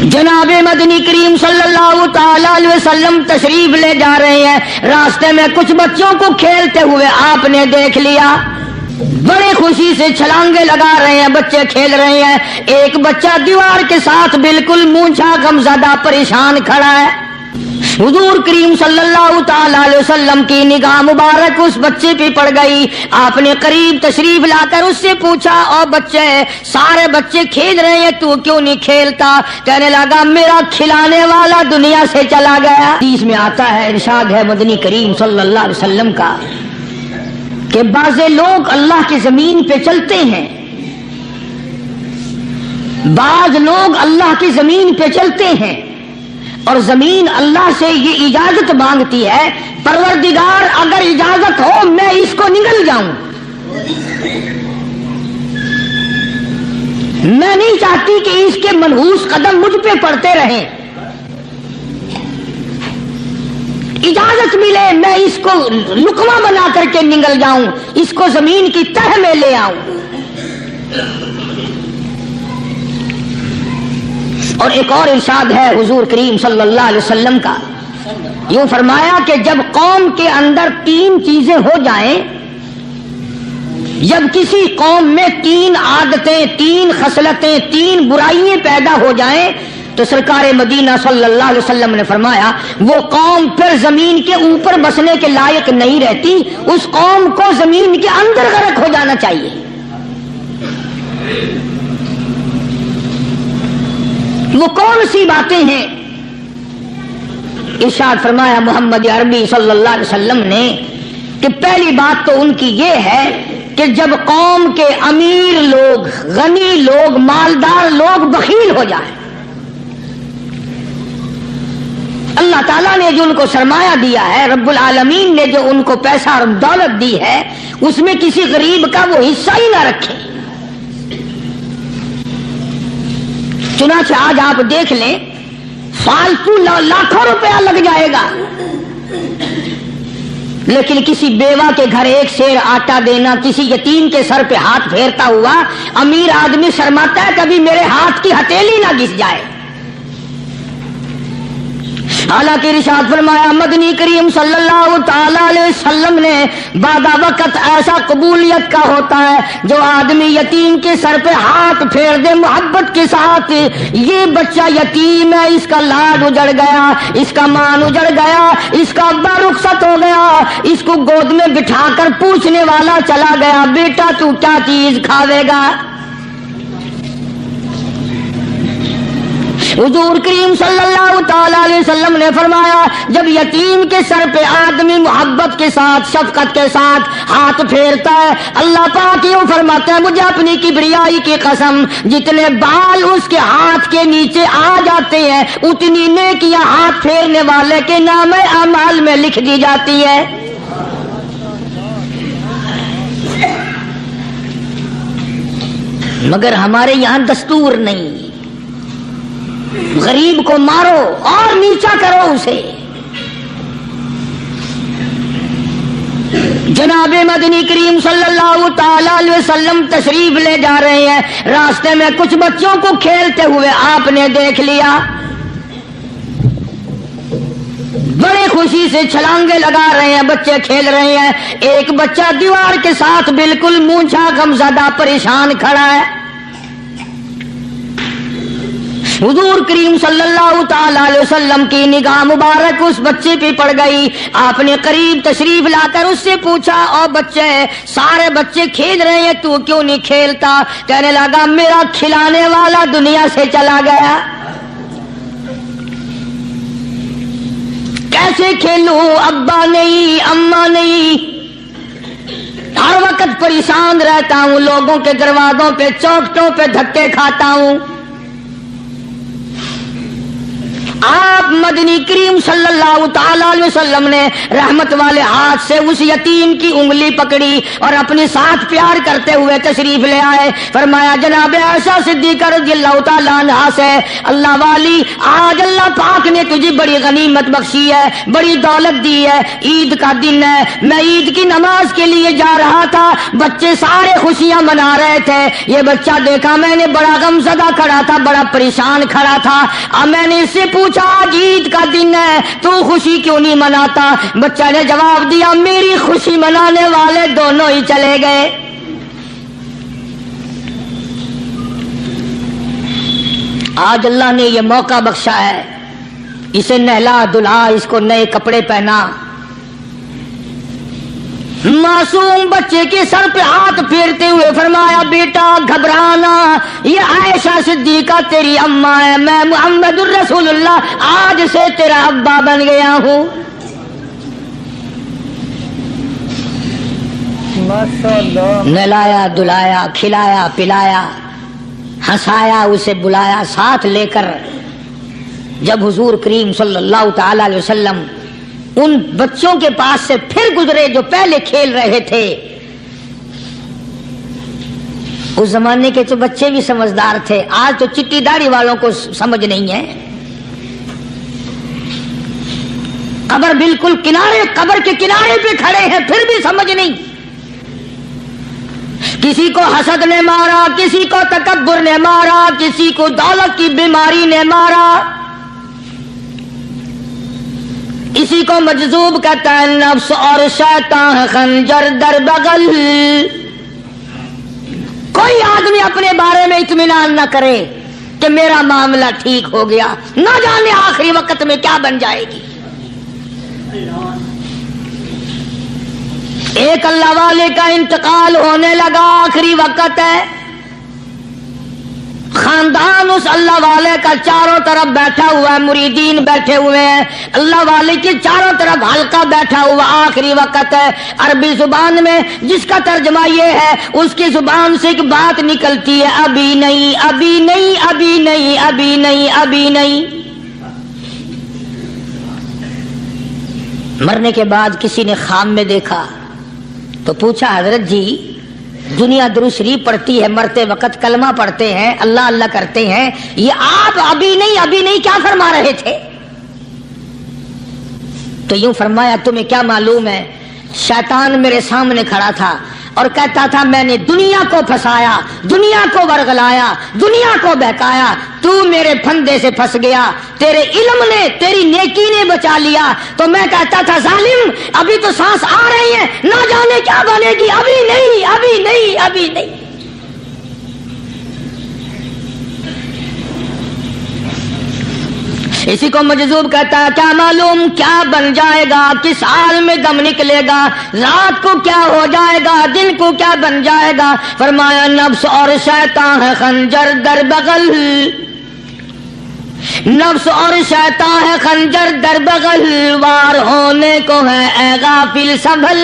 جناب مدنی کریم صلی اللہ تعالی علیہ وسلم تشریف لے جا رہے ہیں، راستے میں کچھ بچوں کو کھیلتے ہوئے آپ نے دیکھ لیا، بڑے خوشی سے چھلانگے لگا رہے ہیں، بچے کھیل رہے ہیں، ایک بچہ دیوار کے ساتھ بالکل مونچھا غمزدہ پریشان کھڑا ہے۔ حضور کریم صلی اللہ تعالی علیہ وسلم کی نگاہ مبارک اس بچے پہ پڑ گئی، آپ نے قریب تشریف لا کر اس سے پوچھا، او بچے، سارے بچے کھیل رہے ہیں، تو کیوں نہیں کھیلتا؟ کہنے لگا میرا کھلانے والا دنیا سے چلا گیا۔ حدیث میں آتا ہے، ارشاد ہے مدنی کریم صلی اللہ علیہ وسلم کا کہ بعض لوگ اللہ کی زمین پہ چلتے ہیں، بعض لوگ اللہ کی زمین پہ چلتے ہیں اور زمین اللہ سے یہ اجازت مانگتی ہے، پروردگار اگر اجازت ہو میں اس کو نگل جاؤں، میں نہیں چاہتی کہ اس کے منحوس قدم مجھ پہ پڑتے رہیں، اجازت ملے میں اس کو لقمہ بنا کر کے نگل جاؤں، اس کو زمین کی تہ میں لے آؤں۔ اور ایک اور ارشاد ہے حضور کریم صلی اللہ علیہ وسلم کا، یوں فرمایا کہ جب قوم کے اندر تین چیزیں ہو جائیں، جب کسی قوم میں تین عادتیں، تین خصلتیں، تین برائیاں پیدا ہو جائیں تو سرکار مدینہ صلی اللہ علیہ وسلم نے فرمایا وہ قوم پھر زمین کے اوپر بسنے کے لائق نہیں رہتی، اس قوم کو زمین کے اندر غرق ہو جانا چاہیے۔ وہ کون سی باتیں ہیں؟ ارشاد فرمایا محمد عربی صلی اللہ علیہ وسلم نے کہ پہلی بات تو ان کی یہ ہے کہ جب قوم کے امیر لوگ، غنی لوگ، مالدار لوگ بخیل ہو جائیں، اللہ تعالیٰ نے جو ان کو سرمایہ دیا ہے، رب العالمین نے جو ان کو پیسہ اور دولت دی ہے، اس میں کسی غریب کا وہ حصہ ہی نہ رکھے۔ چنانچہ آج آپ دیکھ لیں، فالتو لاکھوں روپیہ لگ جائے گا، لیکن کسی بیوہ کے گھر ایک سیر آٹا دینا، کسی یتیم کے سر پہ ہاتھ پھیرتا ہوا امیر آدمی شرماتا ہے کبھی میرے ہاتھ کی ہتھیلی نہ گھس جائے۔ حالانکہ ارشاد فرمایا مدنی کریم صلی اللہ تعالی علیہ وسلم نے بعد وقت ایسا قبولیت کا ہوتا ہے جو آدمی یتیم کے سر پہ ہاتھ پھیر دے محبت کے ساتھ، یہ بچہ یتیم ہے، اس کا لاڈ اجڑ گیا، اس کا مان اجڑ گیا، اس کا ابا رخصت ہو گیا، اس کو گود میں بٹھا کر پوچھنے والا چلا گیا، بیٹا تو کیا چیز کھاوے گا؟ حضور کریم صلی اللہ تعالی علیہ وسلم نے فرمایا جب یتیم کے سر پہ آدمی محبت کے ساتھ، شفقت کے ساتھ ہاتھ پھیرتا ہے، اللہ پاک یوں فرماتا ہے مجھے اپنی کبریائی کی قسم جتنے بال اس کے ہاتھ کے نیچے آ جاتے ہیں اتنی نیکیاں ہاتھ پھیرنے والے کے نام اعمال میں لکھ دی جاتی ہے۔ مگر ہمارے یہاں دستور نہیں، غریب کو مارو اور نیچا کرو اسے۔ جناب مدنی کریم صلی اللہ تعالی علیہ وسلم تشریف لے جا رہے ہیں، راستے میں کچھ بچوں کو کھیلتے ہوئے آپ نے دیکھ لیا، بڑے خوشی سے چھلانگے لگا رہے ہیں، بچے کھیل رہے ہیں، ایک بچہ دیوار کے ساتھ بالکل مونچھا غمزدہ پریشان کھڑا ہے۔ حضور کریم صلی اللہ تعالی علیہ وسلم کی نگاہ مبارک اس بچے پہ پڑ گئی، آپ نے قریب تشریف لا کر اس سے پوچھا، او بچے، سارے بچے کھیل رہے ہیں، تو کیوں نہیں کھیلتا؟ کہنے لگا میرا کھلانے والا دنیا سے چلا گیا، کیسے کھیلوں، ابا نہیں، اماں نہیں، ہر وقت پریشان رہتا ہوں، لوگوں کے دروازوں پہ چوکھٹوں پہ دھکے کھاتا ہوں۔ آپ آپ مدنی کریم صلی اللہ تعالی علیہ وسلم نے رحمت والے ہاتھ سے اس یتیم کی انگلی پکڑی اور اپنے ساتھ پیار کرتے ہوئے تشریف لے آئے. فرمایا جناب عائشہ صدیقہ رضی اللہ تعالی عنہا سے, اللہ والی آج اللہ پاک نے تجھے بڑی غنیمت بخشی ہے, بڑی دولت دی ہے, عید کا دن ہے, میں عید کی نماز کے لیے جا رہا تھا, بچے سارے خوشیاں منا رہے تھے, یہ بچہ دیکھا میں نے بڑا غمزدہ کھڑا تھا, بڑا پریشان کھڑا تھا. اب میں نے اس سے پوچھا آج عید کا دن ہے تو خوشی کیوں نہیں مناتا؟ بچہ نے جواب دیا میری خوشی منانے والے دونوں ہی چلے گئے. آج اللہ نے یہ موقع بخشا ہے, اسے نہلا دھلا, اس کو نئے کپڑے پہنا, معصوم بچے کے سر پہ ہاتھ پھیرتے ہوئے فرمایا بیٹا گھبرانا, یہ عائشہ صدیقہ تیری اماں ہے, میں محمد الرسول اللہ آج سے تیرا ابا بن گیا ہوں. نہلایا دھلایا, کھلایا پلایا, ہنسایا, اسے بلایا ساتھ لے کر. جب حضور کریم صلی اللہ تعالی علیہ وسلم ان بچوں کے پاس سے پھر گزرے جو پہلے کھیل رہے تھے, اس زمانے کے تو بچے بھی سمجھدار تھے, آج تو چٹی داڑھی والوں کو سمجھ نہیں ہے. قبر بالکل کنارے, قبر کے کنارے پہ کھڑے ہیں پھر بھی سمجھ نہیں. کسی کو حسد نے مارا, کسی کو تکبر نے مارا, کسی کو دولت کی بیماری نے مارا, اسی کو مجذوب کہتا ہے. نفس اور شیطان خنجر در بغل. کوئی آدمی اپنے بارے میں اطمینان نہ کرے کہ میرا معاملہ ٹھیک ہو گیا, نہ جانے آخری وقت میں کیا بن جائے گی. ایک اللہ والے کا انتقال ہونے لگا, آخری وقت ہے, خاندان اس اللہ والے کا چاروں طرف بیٹھا ہوا ہے, مریدین بیٹھے ہوئے ہیں, اللہ والے کے چاروں طرف حلقہ بیٹھا ہوا, آخری وقت ہے. عربی زبان میں جس کا ترجمہ یہ ہے, اس کی زبان سے ایک بات نکلتی ہے, ابھی نہیں ابھی نہیں ابھی نہیں ابھی نہیں ابھی نہیں. مرنے کے بعد کسی نے خواب میں دیکھا تو پوچھا حضرت جی دنیا درود شریف پڑھتی ہے, مرتے وقت کلمہ پڑھتے ہیں, اللہ اللہ کرتے ہیں, یہ آپ ابھی نہیں کیا فرما رہے تھے؟ تو یوں فرمایا تمہیں کیا معلوم ہے, شیطان میرے سامنے کھڑا تھا اور کہتا تھا میں نے دنیا کو پھنسایا, دنیا کو ورغلایا, دنیا کو بہکایا, تو میرے پھندے سے پھنس گیا, تیرے علم نے تیری نیکی نے بچا لیا. تو میں کہتا تھا ظالم ابھی تو سانس آ رہی ہے, نہ جانے کیا بنے گی, ابھی نہیں ابھی نہیں ابھی نہیں. اسی کو مجذوب کہتا ہے کیا معلوم کیا بن جائے گا, کس حال میں دم نکلے گا, رات کو کیا ہو جائے گا, دن کو کیا بن جائے گا. فرمایا نفس اور شیطان ہے خنجر در بغل, نفس اور شیطان ہے خنجر در بغل, وار ہونے کو ہے اے غافل سنبھل.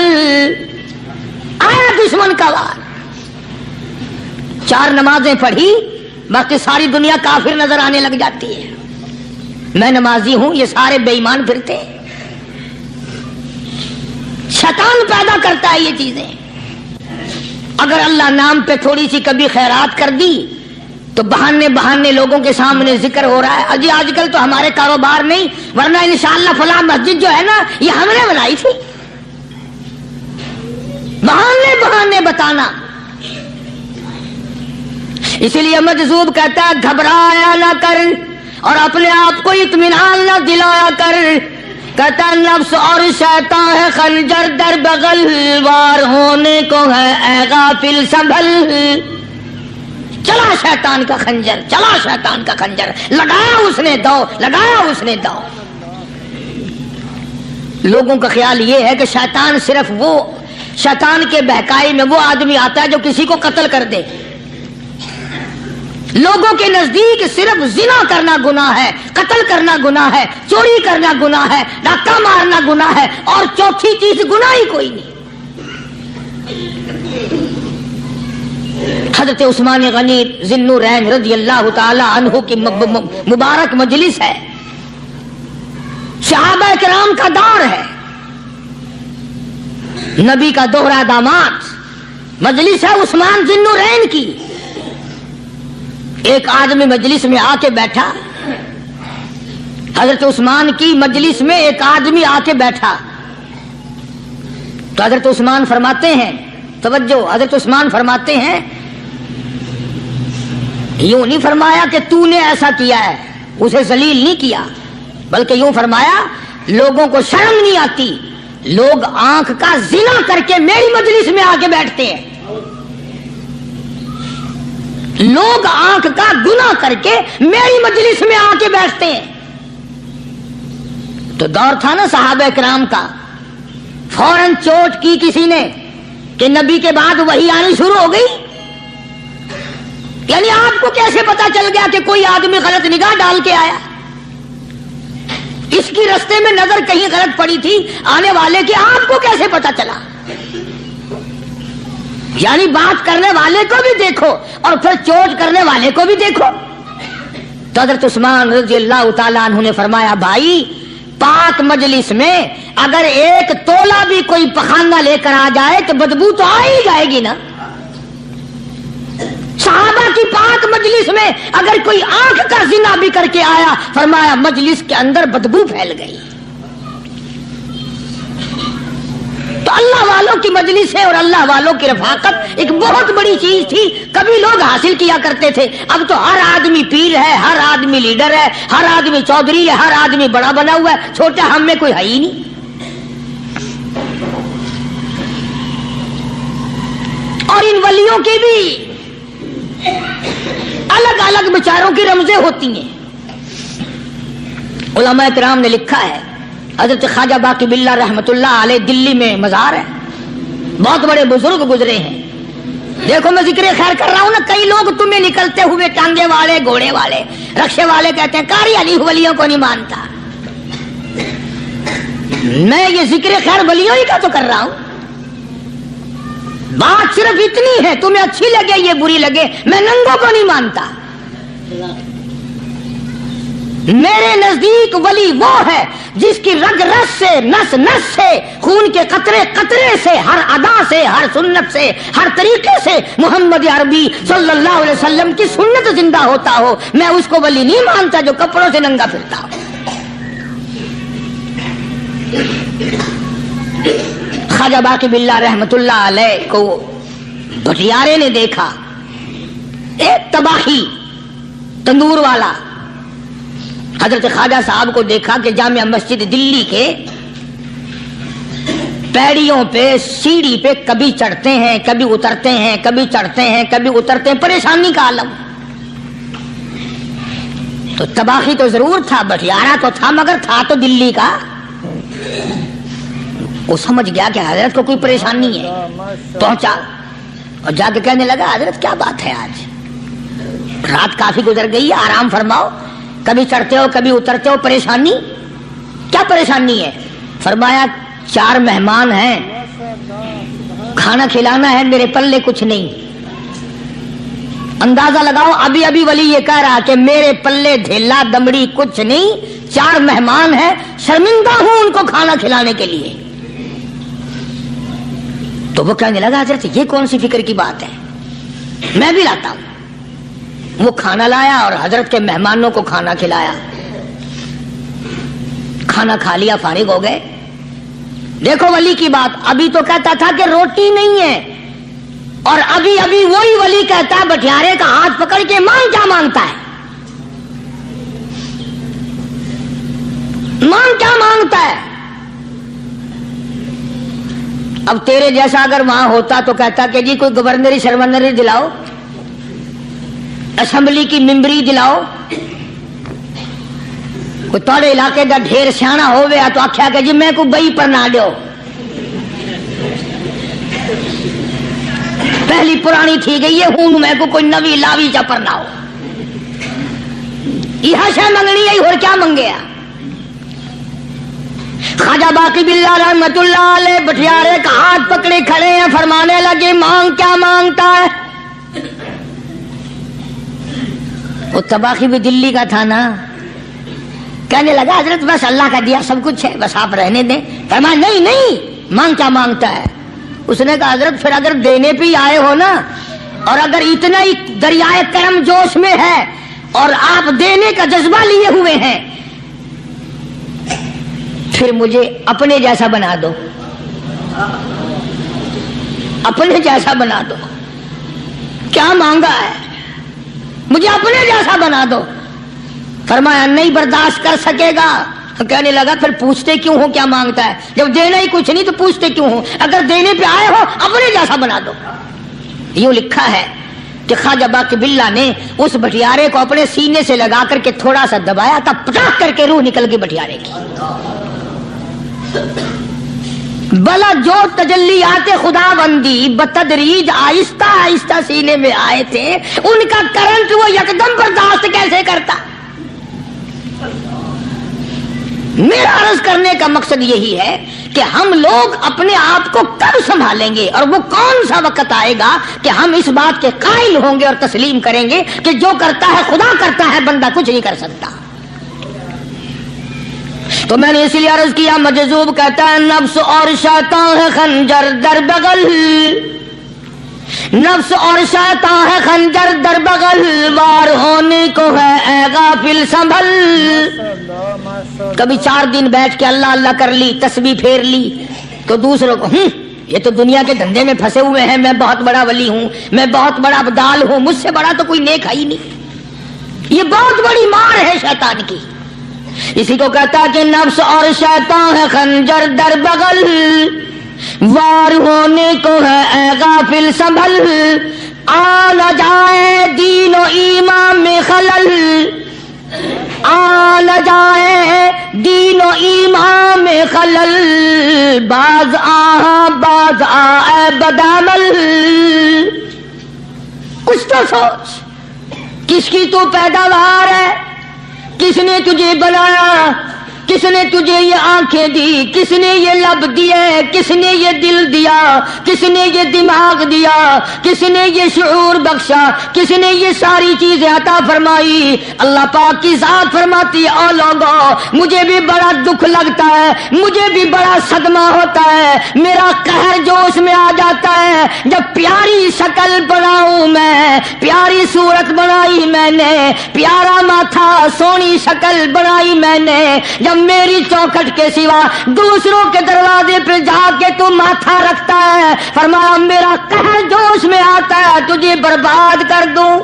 آیا دشمن کا وار. 4 نمازیں پڑھی, باقی ساری دنیا کافر نظر آنے لگ جاتی ہے. میں نمازی ہوں, یہ سارے بے ایمان پھرتے ہیں. شیطان پیدا کرتا ہے یہ چیزیں. اگر اللہ نام پہ تھوڑی سی کبھی خیرات کر دی تو بہانے لوگوں کے سامنے ذکر ہو رہا ہے, اجی آج کل تو ہمارے کاروبار نہیں, ورنہ انشاءاللہ فلاں مسجد جو ہے نا یہ ہم نے بنائی تھی. بہانے بتانا. اسی لیے مجذوب کہتا ہے گھبرایا نہ کر اور اپنے آپ کو اطمینان نہ دلایا کر. کہتا نفس اور شیطان ہے خنجر در بغل, وار ہونے کو ہے اے غافل سنبھل. چلا شیطان کا خنجر, چلا شیطان کا خنجر, لگایا اس نے دو, لگایا اس نے دو. لوگوں کا خیال یہ ہے کہ شیطان صرف وہ, شیطان کے بہکائی میں وہ آدمی آتا ہے جو کسی کو قتل کر دے. لوگوں کے نزدیک صرف زنا کرنا گناہ ہے, قتل کرنا گناہ ہے, چوری کرنا گناہ ہے, ڈاکہ مارنا گناہ ہے, اور چوتھی چیز گناہ ہی کوئی نہیں. حضرت عثمان غنی ذی النورین رضی اللہ تعالی عنہ کی مبارک مجلس ہے. صحابہ کرام کا دور ہے، نبی کا دوہرا داماد، مجلس ہے عثمان ذی النورین کی. ایک آدمی مجلس میں آ کے بیٹھا، حضرت عثمان کی مجلس میں ایک آدمی آ کے بیٹھا تو حضرت عثمان فرماتے ہیں، توجہ، حضرت عثمان فرماتے ہیں، یوں نہیں فرمایا کہ تو نے ایسا کیا ہے، اسے ذلیل نہیں کیا، بلکہ یوں فرمایا لوگوں کو شرم نہیں آتی، لوگ آنکھ کا زنا کر کے میری مجلس میں آ کے بیٹھتے ہیں، لوگ آنکھ کا گناہ کر کے میری مجلس میں آ کے بیٹھتے ہیں. تو دور تھا نا صحابہ کرام کا، فوراً چوٹ کی کسی نے کہ نبی کے بعد وحی آنی شروع ہو گئی. یعنی آپ کو کیسے پتا چل گیا کہ کوئی آدمی غلط نگاہ ڈال کے آیا؟ اس کی رستے میں نظر کہیں غلط پڑی تھی آنے والے کی، آپ کو کیسے پتا چلا؟ یعنی بات کرنے والے کو بھی دیکھو اور پھر چوٹ کرنے والے کو بھی دیکھو. تو حضرت عثمان رضی اللہ تعالیٰ عنہ نے فرمایا، بھائی پاک مجلس میں اگر ایک تولا بھی کوئی پخانہ لے کر آ جائے تو بدبو تو آ ہی جائے گی نا. صحابہ کی پاک مجلس میں اگر کوئی آنکھ کا زنا بھی کر کے آیا، فرمایا مجلس کے اندر بدبو پھیل گئی. تو اللہ والوں کی مجلس ہے اور اللہ والوں کی رفاقت ایک بہت بڑی چیز تھی، کبھی لوگ حاصل کیا کرتے تھے. اب تو ہر آدمی پیر ہے، ہر آدمی لیڈر ہے، ہر آدمی چودھری ہے، ہر آدمی بڑا بنا ہوا ہے، چھوٹا ہم میں کوئی ہے ہی نہیں. اور ان ولیوں کی بھی الگ الگ بیچاروں کی رمزیں ہوتی ہیں. علماء کرام نے لکھا ہے، حضرت خواجہ باقی باللہ رحمت اللہ علیہ دلی میں مزار ہے، بہت بڑے بزرگ گزرے ہیں. دیکھو میں ذکر خیر کر رہا ہوں نا، کئی لوگ تمہیں نکلتے ہوئے ٹانگے والے، گھوڑے والے، رکشے والے کہتے ہیں قاری علی ولیوں کو نہیں مانتا. میں یہ ذکر خیر ولیوں ہی کا تو کر رہا ہوں. بات صرف اتنی ہے، تمہیں اچھی لگے یہ بری لگے، میں ننگوں کو نہیں مانتا. میرے نزدیک ولی وہ ہے جس کی رگ رس سے، نس نس سے، خون کے قطرے قطرے سے، ہر ادا سے، ہر سنت سے، ہر طریقے سے محمد عربی صلی اللہ علیہ وسلم کی سنت زندہ ہوتا ہو. میں اس کو ولی نہیں مانتا جو کپڑوں سے ننگا پھرتا ہو. خواجہ باقی باللہ رحمت اللہ علیہ کو بھٹیارے نے دیکھا، ایک تباہی تندور والا. حضرت خواجہ صاحب کو دیکھا کہ جامع مسجد دلی کے پیڑیوں پہ، سیڑھی پہ کبھی چڑھتے ہیں، کبھی اترتے ہیں، کبھی چڑھتے ہیں، کبھی اترتے ہیں، پریشانی کا عالم. تو تباہی تو ضرور تھا، بٹیارہ تو تھا، مگر تھا تو دلی کا. وہ سمجھ گیا کہ حضرت کو کوئی پریشانی ہے، پہنچا اور جا کے کہنے لگا، حضرت کیا بات ہے، آج رات کافی گزر گئی ہے، آرام فرماؤ، کبھی چڑھتے ہو کبھی اترتے ہو، پریشانی کیا پریشانی ہے؟ فرمایا 4 مہمان ہیں، کھانا کھلانا ہے، میرے پلے کچھ نہیں. اندازہ لگاؤ، ابھی ابھی ولی یہ کہہ رہا کہ میرے پلے دھیلا دمڑی کچھ نہیں، 4 مہمان ہیں، شرمندہ ہوں ان کو کھانا کھلانے کے لیے. تو وہ کہنے لگا، حضرت یہ کون سی فکر کی بات ہے، میں بھی لاتا ہوں. وہ کھانا لایا اور حضرت کے مہمانوں کو کھانا کھلایا. کھانا کھا لیا، فارغ ہو گئے. دیکھو ولی کی بات، ابھی تو کہتا تھا کہ روٹی نہیں ہے، اور ابھی ابھی وہی ولی کہتا ہے بٹیارے کا ہاتھ پکڑ کے، مانگ کیا مانگتا ہے، مانگ کیا مانگتا ہے. اب تیرے جیسا اگر وہاں ہوتا تو کہتا کہ جی کوئی گورنری شرمنری دلاؤ، اسمبلی کی ممبری دلاؤ. کوئی تھوڑے علاقے کا ڈھیر سیاح ہویا تو آخیا کہ جی میں کو بئی پر نہ دو، پہلی پرانی تھی گئی ہے ہوں، میں کو کوئی نوی لاوی چا پر نہ ہو. یہ شے منگنی ہے، اور کیا منگیا. خواجہ باقی باللہ رحمت اللہ علیہ بٹیارے کا ہاتھ پکڑے کھڑے ہیں، فرمانے لگے، مانگ کیا مانگتا ہے. وہ تباہی بھی دلی کا تھا نا، کہنے لگا حضرت بس اللہ کا دیا سب کچھ ہے، بس آپ رہنے دیں۔ فرمایا نہیں نہیں، مانگ کیا مانگتا ہے؟ اس نے کہا حضرت پھر اگر دینے پہ ہی آئے ہو نا، اور اگر اتنا ہی دریائے کرم جوش میں ہے اور آپ دینے کا جذبہ لیے ہوئے ہیں، پھر مجھے اپنے جیسا بنا دو، اپنے جیسا بنا دو۔ کیا مانگا ہے؟ مجھے اپنے جیسا بنا دو۔ فرمایا نہیں برداشت کر سکے گا۔ کہنے لگا پھر پوچھتے کیوں ہو کیا مانگتا ہے؟ جب دینا ہی کچھ نہیں تو پوچھتے کیوں ہو؟ اگر دینے پہ آئے ہو اپنے جیسا بنا دو۔ یوں لکھا ہے کہ خواجہ باقی باللہ نے اس بٹیارے کو اپنے سینے سے لگا کر کے تھوڑا سا دبایا تھا، پٹاخ کر کے روح نکل گئی بٹیارے کی۔ بلا جو تجلیات خدا بندی بتدریج آہستہ آہستہ سینے میں آئے تھے، ان کا کرنٹ وہ یکدم برداشت کیسے کرتا؟ میرا عرض کرنے کا مقصد یہی ہے کہ ہم لوگ اپنے آپ کو کب سنبھالیں گے، اور وہ کون سا وقت آئے گا کہ ہم اس بات کے قائل ہوں گے اور تسلیم کریں گے کہ جو کرتا ہے خدا کرتا ہے، بندہ کچھ نہیں کر سکتا۔ تو میں نے اسی لیے عرض کیا، مجذوب کہتا ہے نفس اور شیطان ہے خنجر در بغل، نفس اور شیطان ہے خنجر در بغل، وار ہونے کو ہے اے غافل سنبھل۔ کبھی 4 دن بیٹھ کے اللہ اللہ کر لی، تسبیح پھیر لی، تو دوسروں کو یہ تو دنیا کے دھندے میں پھنسے ہوئے ہیں، میں بہت بڑا ولی ہوں، میں بہت بڑا ابدال ہوں، مجھ سے بڑا تو کوئی نیک ہے ہی نہیں۔ یہ بہت بڑی مار ہے شیطان کی۔ اسی کو کہتا کہ نفس اور شیطان ہے خنجر در بغل، وار ہونے کو ہے اے غافل سنبھل، آ نہ جائے دین و ایمان میں خلل، آ نہ جائے دین و ایمان میں خلل، باز باز آئے بدعمل۔ کچھ تو سوچ، کس کی تو پیداوار ہے؟ کس نے تجھے بنایا؟ کس نے تجھے یہ آنکھیں دی؟ کس نے یہ لب دیے؟ کس نے یہ دل دیا؟ کس نے یہ دماغ دیا؟ کس نے یہ شعور بخشا؟ کس نے یہ ساری چیزیں عطا فرمائی؟ اللہ پاک کی ذات فرماتی ہے او لوگوں، مجھے بھی بڑا دکھ لگتا ہے، مجھے بھی بڑا صدمہ ہوتا ہے، میرا قہر جوش میں آ جاتا ہے جب پیاری شکل بناؤں میں، پیاری صورت بنائی میں نے، پیارا ماتھا سونی شکل بنائی میں نے، جب میری چوکھٹ کے سوا دوسروں کے دروازے پہ جا کے تو ماتھا رکھتا ہے، فرمایا میرا قہر جوش میں آتا ہے تجھے برباد کر دوں۔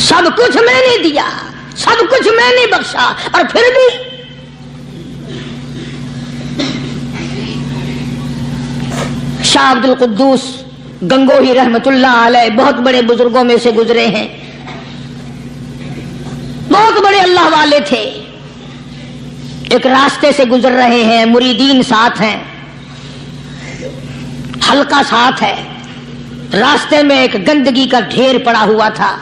سب کچھ میں نے دیا، سب کچھ میں نے بخشا، اور پھر بھی شاہ عبد القدوس گنگوہی رحمت اللہ علیہ بہت بڑے بزرگوں میں سے گزرے ہیں، بہت بڑے اللہ والے تھے۔ ایک راستے سے گزر رہے ہیں، مریدین ساتھ ہیں، حلقہ ساتھ ہے، راستے میں ایک گندگی کا ڈھیر پڑا ہوا تھا،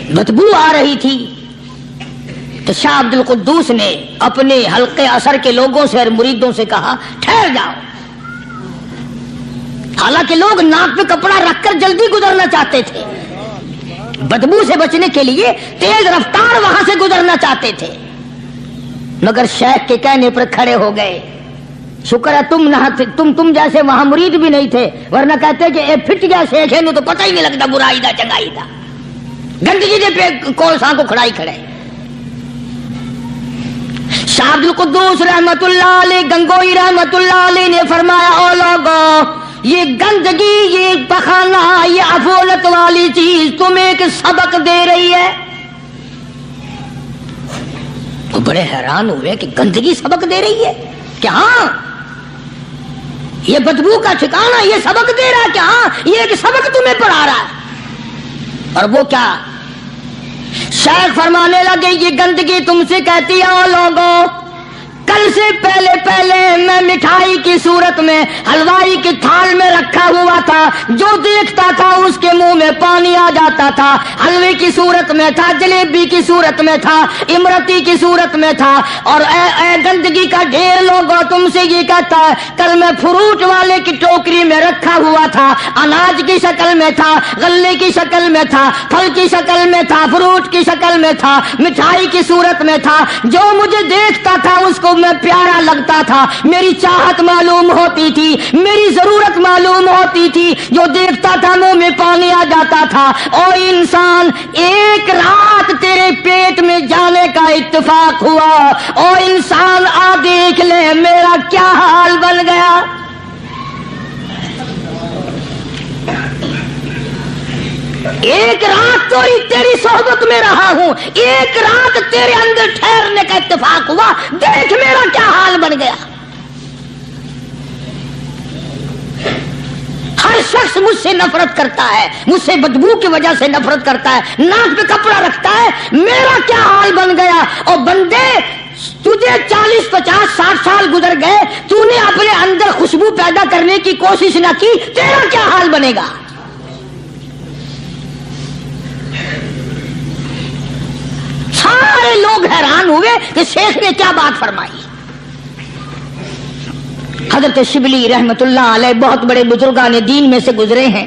بدبو آ رہی تھی، تو شاہ عبد القدوس نے اپنے حلقے اثر کے لوگوں سے اور مریدوں سے کہا ٹھہر جاؤ۔ حالانکہ لوگ ناک پہ کپڑا رکھ کر جلدی گزرنا چاہتے تھے، بدبو سے بچنے کے لیے تیز رفتار وہاں سے گزرنا چاہتے تھے، مگر شیخ کے کہنے پر کھڑے ہو گئے۔ شکر ہے تم جیسے وہاں مرید بھی نہیں تھے، ورنہ کہتے کہ اے پھٹ گیا شیخ ہے، تو پتہ ہی نہیں لگتا برائی دا چنگائی دا، گندگی دے پہ کولساں کو کھڑائی کھڑے۔ شاہ عبد القدوس رحمت اللہ علیہ گنگوئی رحمت اللہ علیہ نے فرمایا او لوگوں، یہ گندگی، یہ پخانہ، یہ افولت والی چیز تمہیں ایک سبق دے رہی ہے۔ وہ بڑے حیران ہوئے کہ گندگی سبق دے رہی ہے کہ ہاں یہ بدبو کا ٹھکانہ یہ سبق دے رہا ہے کہ ہاں یہ ایک سبق تمہیں پڑھا رہا ہے۔ اور وہ کیا؟ شیخ فرمانے لگے یہ گندگی تم سے کہتی ہے او لوگوں، کل سے پہلے پہلے میں مٹھائی کی صورت میں حلوائی کے تھال میں رکھا ہوا تھا، جو دیکھتا تھا اس کے منہ میں پانی آ جاتا تھا، حلوے کی صورت میں تھا، جلیبی کی صورت میں تھا، امرتی کی صورت میں تھا، اور اے گندگی کا ڈھیر لوگوں تم سے یہ کہتا ہے کل میں فروٹ والے کی ٹوکری میں رکھا ہوا تھا، اناج کی شکل میں تھا، غلے کی شکل میں تھا، پھل کی شکل میں تھا، فروٹ کی شکل میں تھا، مٹھائی کی صورت میں تھا، جو مجھے دیکھتا تھا اس کو میں پیارا لگتا تھا، میری چاہت معلوم ہوتی تھی، میری ضرورت معلوم ہوتی تھی، جو دیکھتا تھا منہ میں پانی آ جاتا تھا۔ او انسان، ایک رات تیرے پیٹ میں جانے کا اتفاق ہوا، او انسان آ دیکھ لے میرا کیا حال بن گیا۔ ایک رات تو تیری صحبت میں رہا ہوں، ایک رات تیرے اندر ٹھہرنے کا اتفاق ہوا، دیکھ میرا کیا حال بن گیا۔ ہر شخص مجھ سے نفرت کرتا ہے، مجھ سے بدبو کی وجہ سے نفرت کرتا ہے، ناک پہ کپڑا رکھتا ہے، میرا کیا حال بن گیا۔ اور بندے، تجھے 40 50 60 سال گزر گئے، تو نے اپنے اندر خوشبو پیدا کرنے کی کوشش نہ کی، تیرا کیا حال بنے گا۔ سارے لوگ حیران ہوئے کہ شیخ نے کیا بات فرمائی۔ حضرت شبلی رحمت اللہ علیہ بہت بڑے بزرگان دین میں سے گزرے ہیں،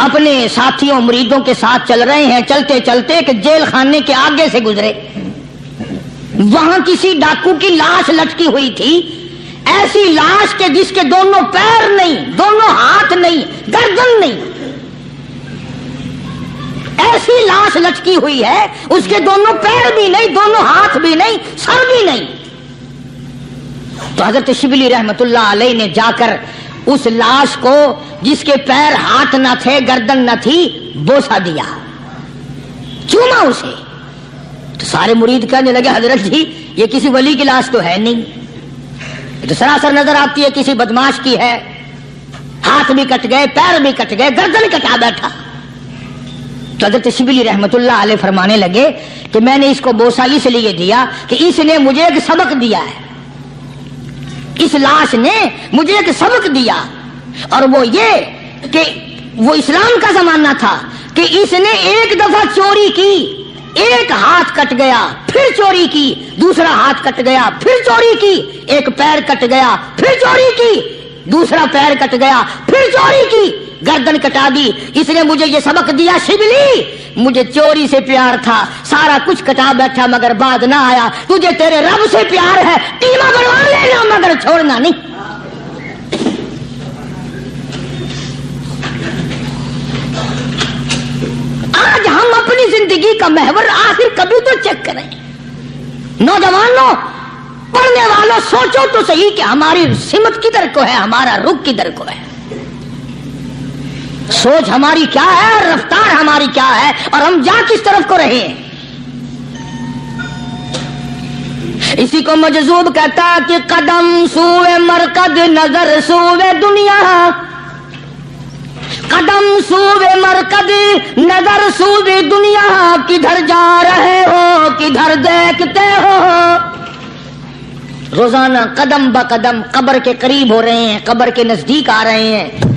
اپنے ساتھیوں مریدوں کے ساتھ چل رہے ہیں، چلتے چلتے کہ جیل خانے کے آگے سے گزرے، وہاں کسی ڈاکو کی لاش لٹکی ہوئی تھی، ایسی لاش کے جس کے دونوں پیر نہیں، دونوں ہاتھ نہیں، گردن نہیں، ایسی لاش لٹکی ہوئی ہے، اس کے دونوں پیر بھی نہیں، دونوں ہاتھ بھی نہیں، سر بھی نہیں۔ تو حضرت شبلی رحمت اللہ علیہ نے جا کر اس لاش کو جس کے پیر ہاتھ نہ تھے، گردن نہ تھی، بوسا دیا، چوما اسے۔ تو سارے مرید کہنے لگے حضرت جی یہ کسی ولی کی لاش تو ہے نہیں، یہ تو سراسر نظر آتی ہے کسی بدماش کی ہے، ہاتھ بھی کٹ گئے، پیر بھی کٹ گئے، گردن کٹا بیٹھا۔ تو حضرت شبلی رحمت اللہ علیہ فرمانے لگے کہ میں نے اس کو بوسا اس لیے دیا کہ اس نے مجھے ایک سبق دیا ہے، اس لاش نے مجھے ایک سبق دیا، اور وہ یہ کہ وہ اسلام کا زمانہ تھا کہ اس نے ایک دفعہ چوری کی، ایک ہاتھ کٹ گیا، پھر چوری کی، دوسرا ہاتھ کٹ گیا، پھر چوری کی، ایک پیر کٹ گیا، پھر چوری کی، دوسرا پیر کٹ گیا، پھر چوری کی، گردن کٹا دی۔ اس نے مجھے یہ سبق دیا شبلی مجھے چوری سے پیار تھا، سارا کچھ کٹا بیٹھا مگر بات نہ آیا، تجھے تیرے رب سے پیار ہے، ٹیما بنوا لینا مگر چھوڑنا نہیں۔ آج ہم اپنی زندگی کا محور آخر کبھی تو چیک کریں۔ نوجوانوں، پڑھنے والوں، سوچو تو صحیح کہ ہماری سمت کدھر کو ہے، ہمارا رخ کدھر کو ہے، سوچ ہماری کیا ہے، رفتار ہماری کیا ہے، اور ہم جا کس طرف کو رہے ہیں۔ اسی کو مجذوب کہتا کہ قدم سوئے مرکز، نظر سوئے دنیا، قدم سوئے مرکز، نظر سوئے دنیا، کدھر جا رہے ہو کدھر دیکھتے ہو۔ روزانہ قدم با قدم قبر کے قریب ہو رہے ہیں، قبر کے نزدیک آ رہے ہیں،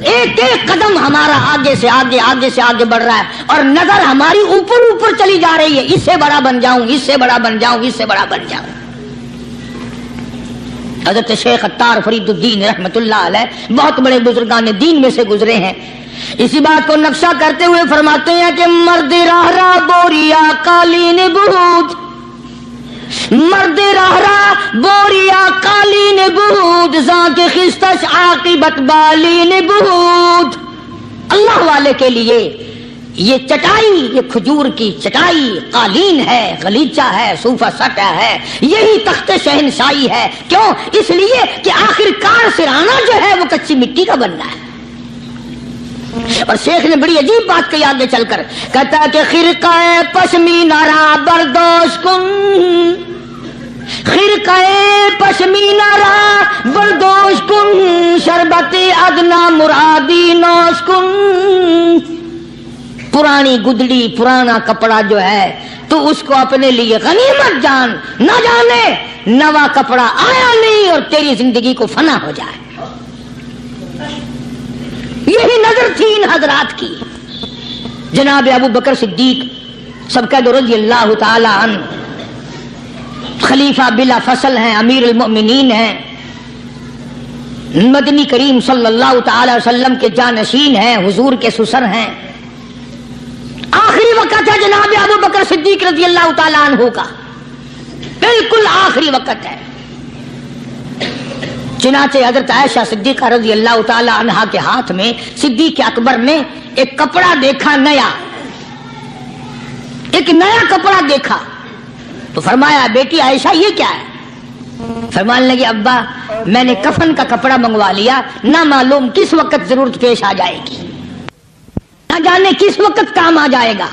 ایک ایک قدم ہمارا آگے سے آگے، آگے سے آگے بڑھ رہا ہے، اور نظر ہماری اوپر اوپر چلی جا رہی ہے، اس سے بڑا بن جاؤں، اس سے بڑا بن جاؤں، اس سے بڑا بن جاؤں۔ حضرت شیخ عطار فرید الدین رحمت اللہ علیہ بہت بڑے بزرگان دین میں سے گزرے ہیں، اسی بات کو نقشہ کرتے ہوئے فرماتے ہیں کہ مرد راہ راہ بوریا قالین بود، مرد راہ راہ بوریا قالین بود، ذاک خستش عاقبت بالین بود۔ اللہ والے کے لیے یہ چٹائی، یہ کھجور کی چٹائی قالین ہے، غلیچہ ہے، صوفہ سٹا ہے، یہی تخت شہنشاہی ہے۔ کیوں؟ اس لیے کہ آخر کار سرانا جو ہے وہ کچی مٹی کا بننا ہے۔ اور شیخ نے بڑی عجیب بات کہی آگے چل کر، کہتا ہے کہ خرقہ پشمینہ را بردوش کن، خرقہ پشمینہ را بردوش کن، شربت ادنا مرادی نوش کن۔ پرانی گدڑی پرانا کپڑا جو ہے تو اس کو اپنے لیے غنیمت جان، نہ جانے نوا کپڑا آیا نہیں اور تیری زندگی کو فنا ہو جائے۔ یہی نظر تھی ان حضرات کی۔ جناب ابو بکر صدیق سبقت رضی اللہ تعالی عنہ خلیفہ بلا فصل ہیں، امیر المؤمنین ہیں، مدنی کریم صلی اللہ تعالی وسلم کے جانشین ہیں، حضور کے سسر ہیں۔ آخری وقت ہے جناب ابو بکر صدیق رضی اللہ تعالی عنہ کا، بالکل آخری وقت ہے۔ چنانچہ حضرت عائشہ صدیقہ رضی اللہ تعالی عنہا کے ہاتھ میں صدیق اکبر نے ایک کپڑا دیکھا، ایک نیا کپڑا دیکھا تو فرمایا بیٹی عائشہ یہ کیا ہے؟ فرمانے لگے ابا میں نے کفن کا کپڑا منگوا لیا، نہ معلوم کس وقت ضرورت پیش آ جائے گی، نہ جانے کس وقت کام آ جائے گا،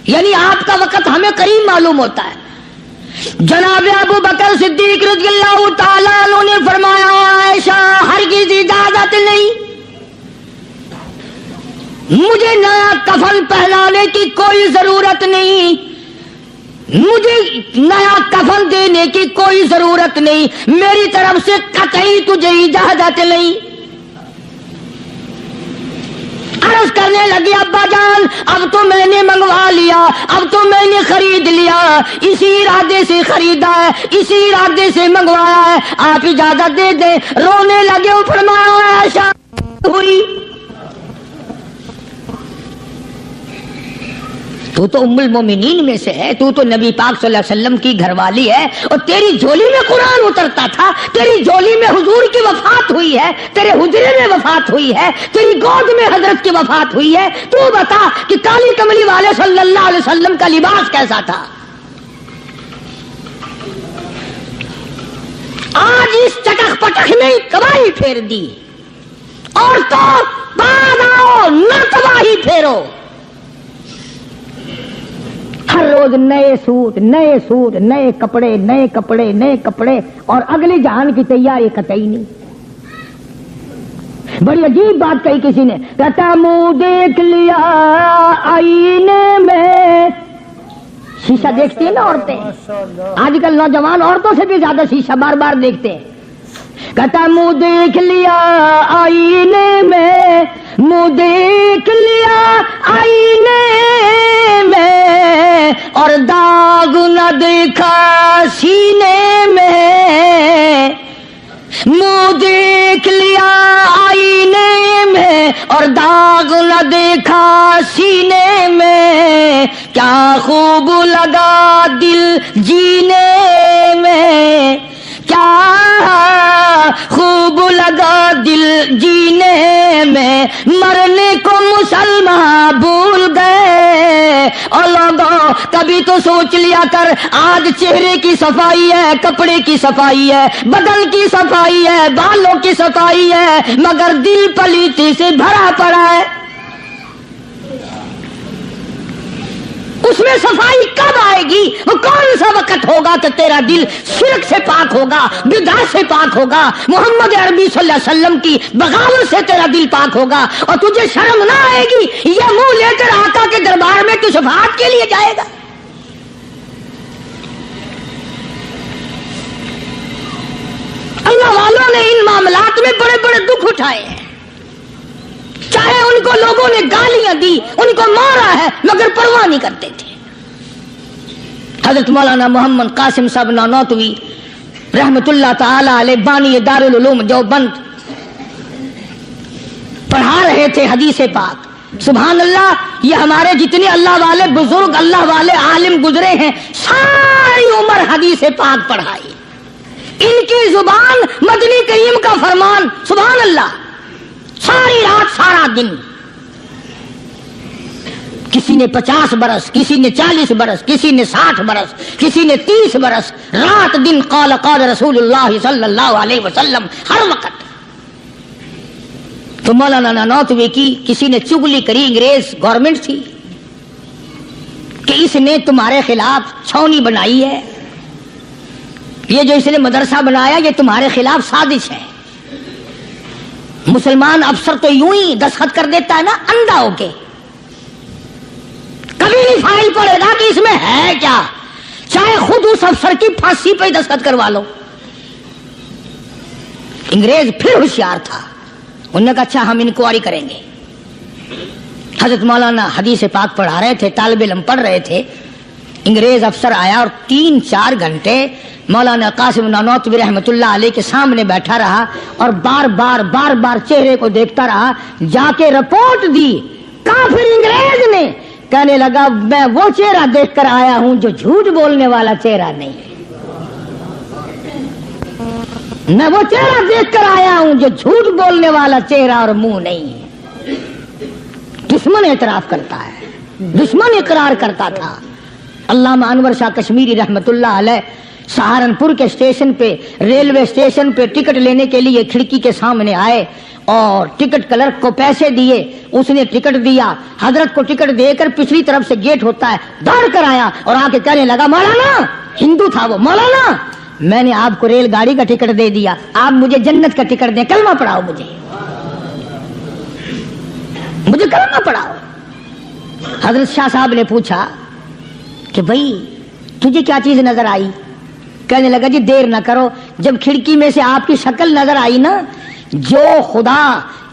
یعنی آپ کا وقت ہمیں قریب معلوم ہوتا ہے۔ جناب ابو بکر صدیق رضی اللہ تعالیٰ عنہ نے فرمایا عائشہ ہرگز اجازت نہیں، مجھے نیا کفن پہنانے کی کوئی ضرورت نہیں، مجھے نیا کفن دینے کی کوئی ضرورت نہیں، میری طرف سے قطعی تجھے اجازت نہیں۔ عرض کرنے لگی ابا جان اب تو میں نے منگوا لیا، اب تو میں نے خرید لیا، اسی ارادے سے خریدا ہے، اسی ارادے سے منگوایا ہے، آپ اجازت دے دیں۔ رونے لگے، فرمایا عائشہ ہوئی تو ام المومنین میں سے ہے، تو نبی پاک صلی اللہ علیہ وسلم کی گھر والی ہے، اور تیری جھولی میں قرآن اترتا تھا، تیری جھولی میں حضور کی وفات ہوئی ہے، تیرے حجرے میں وفات ہوئی ہے، تیری گود میں حضرت کی وفات ہوئی ہے، تو بتا کہ کالی کملی والے صلی اللہ علیہ وسلم کا لباس کیسا تھا؟ آج اس چٹخ پٹخ نے تباہی پھیر دی، اور تو بعد آؤ نہ تباہی پھیرو۔ ہر روز نئے سوٹ نئے کپڑے اور اگلی جہان کی تیاری قطعی نہیں۔ بڑی عجیب بات کہی کسی نے، کہتا منہ دیکھ لیا آئینے میں، شیشہ دیکھتی ہیں نا عورتیں، آج کل نوجوان عورتوں سے بھی زیادہ شیشہ بار بار دیکھتے ہیں۔ کہتا منہ دیکھ لیا آئینے میں، منہ دیکھ لیا آئینے میں، اور داغ نہ دیکھا سینے میں، منہ دیکھ لیا آئینے میں اور داغ نہ دیکھا سینے میں، کیا خوب لگا دل جینے میں، کیا خوب لگا دل جینے میں، مرنے کو مسلمان بھول گئے۔ اور لوگوں کبھی تو سوچ لیا کر، آج چہرے کی صفائی ہے، کپڑے کی صفائی ہے، بدن کی صفائی ہے، بالوں کی صفائی ہے، مگر دل پلیتی سے بھرا پڑا ہے۔ اس میں صفائی کب آئے گی؟ وہ کون سا وقت ہوگا کہ تیرا دل شرک سے پاک ہوگا، بدعت سے پاک ہوگا، محمد عربی صلی اللہ علیہ وسلم کی بغاوت سے تیرا دل پاک ہوگا، اور تجھے شرم نہ آئے گی یہ منہ لے کر آقا کے دربار میں تو شفاعت کے لیے جائے گا۔ اللہ والوں نے ان معاملات میں بڑے بڑے دکھ اٹھائے ہیں، چاہے ان کو لوگوں نے گالیاں دی، ان کو مارا ہے، مگر پرواہ نہیں کرتے تھے۔ حضرت مولانا محمد قاسم صاحب نانوتوی رحمت اللہ تعالی علیہ بانی دارالعلوم دیوبند پڑھا رہے تھے حدیث پاک۔ سبحان اللہ، یہ ہمارے جتنے اللہ والے بزرگ، اللہ والے عالم گزرے ہیں، ساری عمر حدیث پاک پڑھائی، ان کی زبان مدنی کریم کا فرمان، سبحان اللہ، ساری رات سارا دن، کسی نے 50 برس، کسی نے 40 برس، کسی نے 60 برس، کسی نے 30 برس، رات دن قال قال رسول اللہ صلی اللہ علیہ وسلم، ہر وقت۔ تو مولانا نانوتوی کی کسی نے چگلی کری، انگریز گورنمنٹ تھی کہ اس نے تمہارے خلاف چھاونی بنائی ہے، یہ جو اس نے مدرسہ بنایا یہ تمہارے خلاف سازش ہے۔ مسلمان افسر تو یوں ہی دستخط کر دیتا ہے نا، اندھا ہو کے، کبھی نہیں فائل پڑے گا کہ اس میں ہے کیا، چاہے خود اس افسر کی پھانسی پہ دستخط کروا لو۔ انگریز پھر ہوشیار تھا، انہوں نے کہا اچھا ہم انکوائری کریں گے۔ حضرت مولانا حدیث پاک پڑھا رہے تھے، طالب علم پڑھ رہے تھے، انگریز افسر آیا اور 3-4 گھنٹے مولانا قاسم نانوتوی رحمۃ اللہ علیہ کے سامنے بیٹھا رہا اور بار بار چہرے کو دیکھتا رہا، جا کے رپورٹ دی۔ کافر انگریز نے کہنے لگا میں وہ چہرہ دیکھ کر آیا ہوں جو جھوٹ بولنے والا چہرہ نہیں ہے، میں وہ چہرہ دیکھ کر آیا ہوں جو جھوٹ بولنے والا چہرہ اور منہ نہیں ہے۔ دشمن اعتراف کرتا ہے، دشمن اقرار کرتا تھا۔ علامہ انور شاہ کشمیری رحمت اللہ علیہ سہارنپور کے اسٹیشن پہ، ریلوے اسٹیشن پہ ٹکٹ لینے کے لیے کھڑکی کے سامنے آئے اور ٹکٹ کلرک کو پیسے دیے، اس نے ٹکٹ دیا، حضرت کو ٹکٹ دے کر پچھلی طرف سے گیٹ ہوتا ہے، دوڑ کر آیا اور آ کے کہنے لگا مولانا، ہندو تھا وہ، مولانا میں نے آپ کو ریل گاڑی کا ٹکٹ دے دیا، آپ مجھے جنت کا ٹکٹ دیں، کلمہ پڑھاؤ، مجھے کلمہ پڑھاؤ۔ حضرت شاہ صاحب نے پوچھا کہ بھائی تجھے کیا چیز نظر آئی؟ کہنے لگا جی دیر نہ کرو، جب کھڑکی میں سے آپ کی شکل نظر آئی نا، جو خدا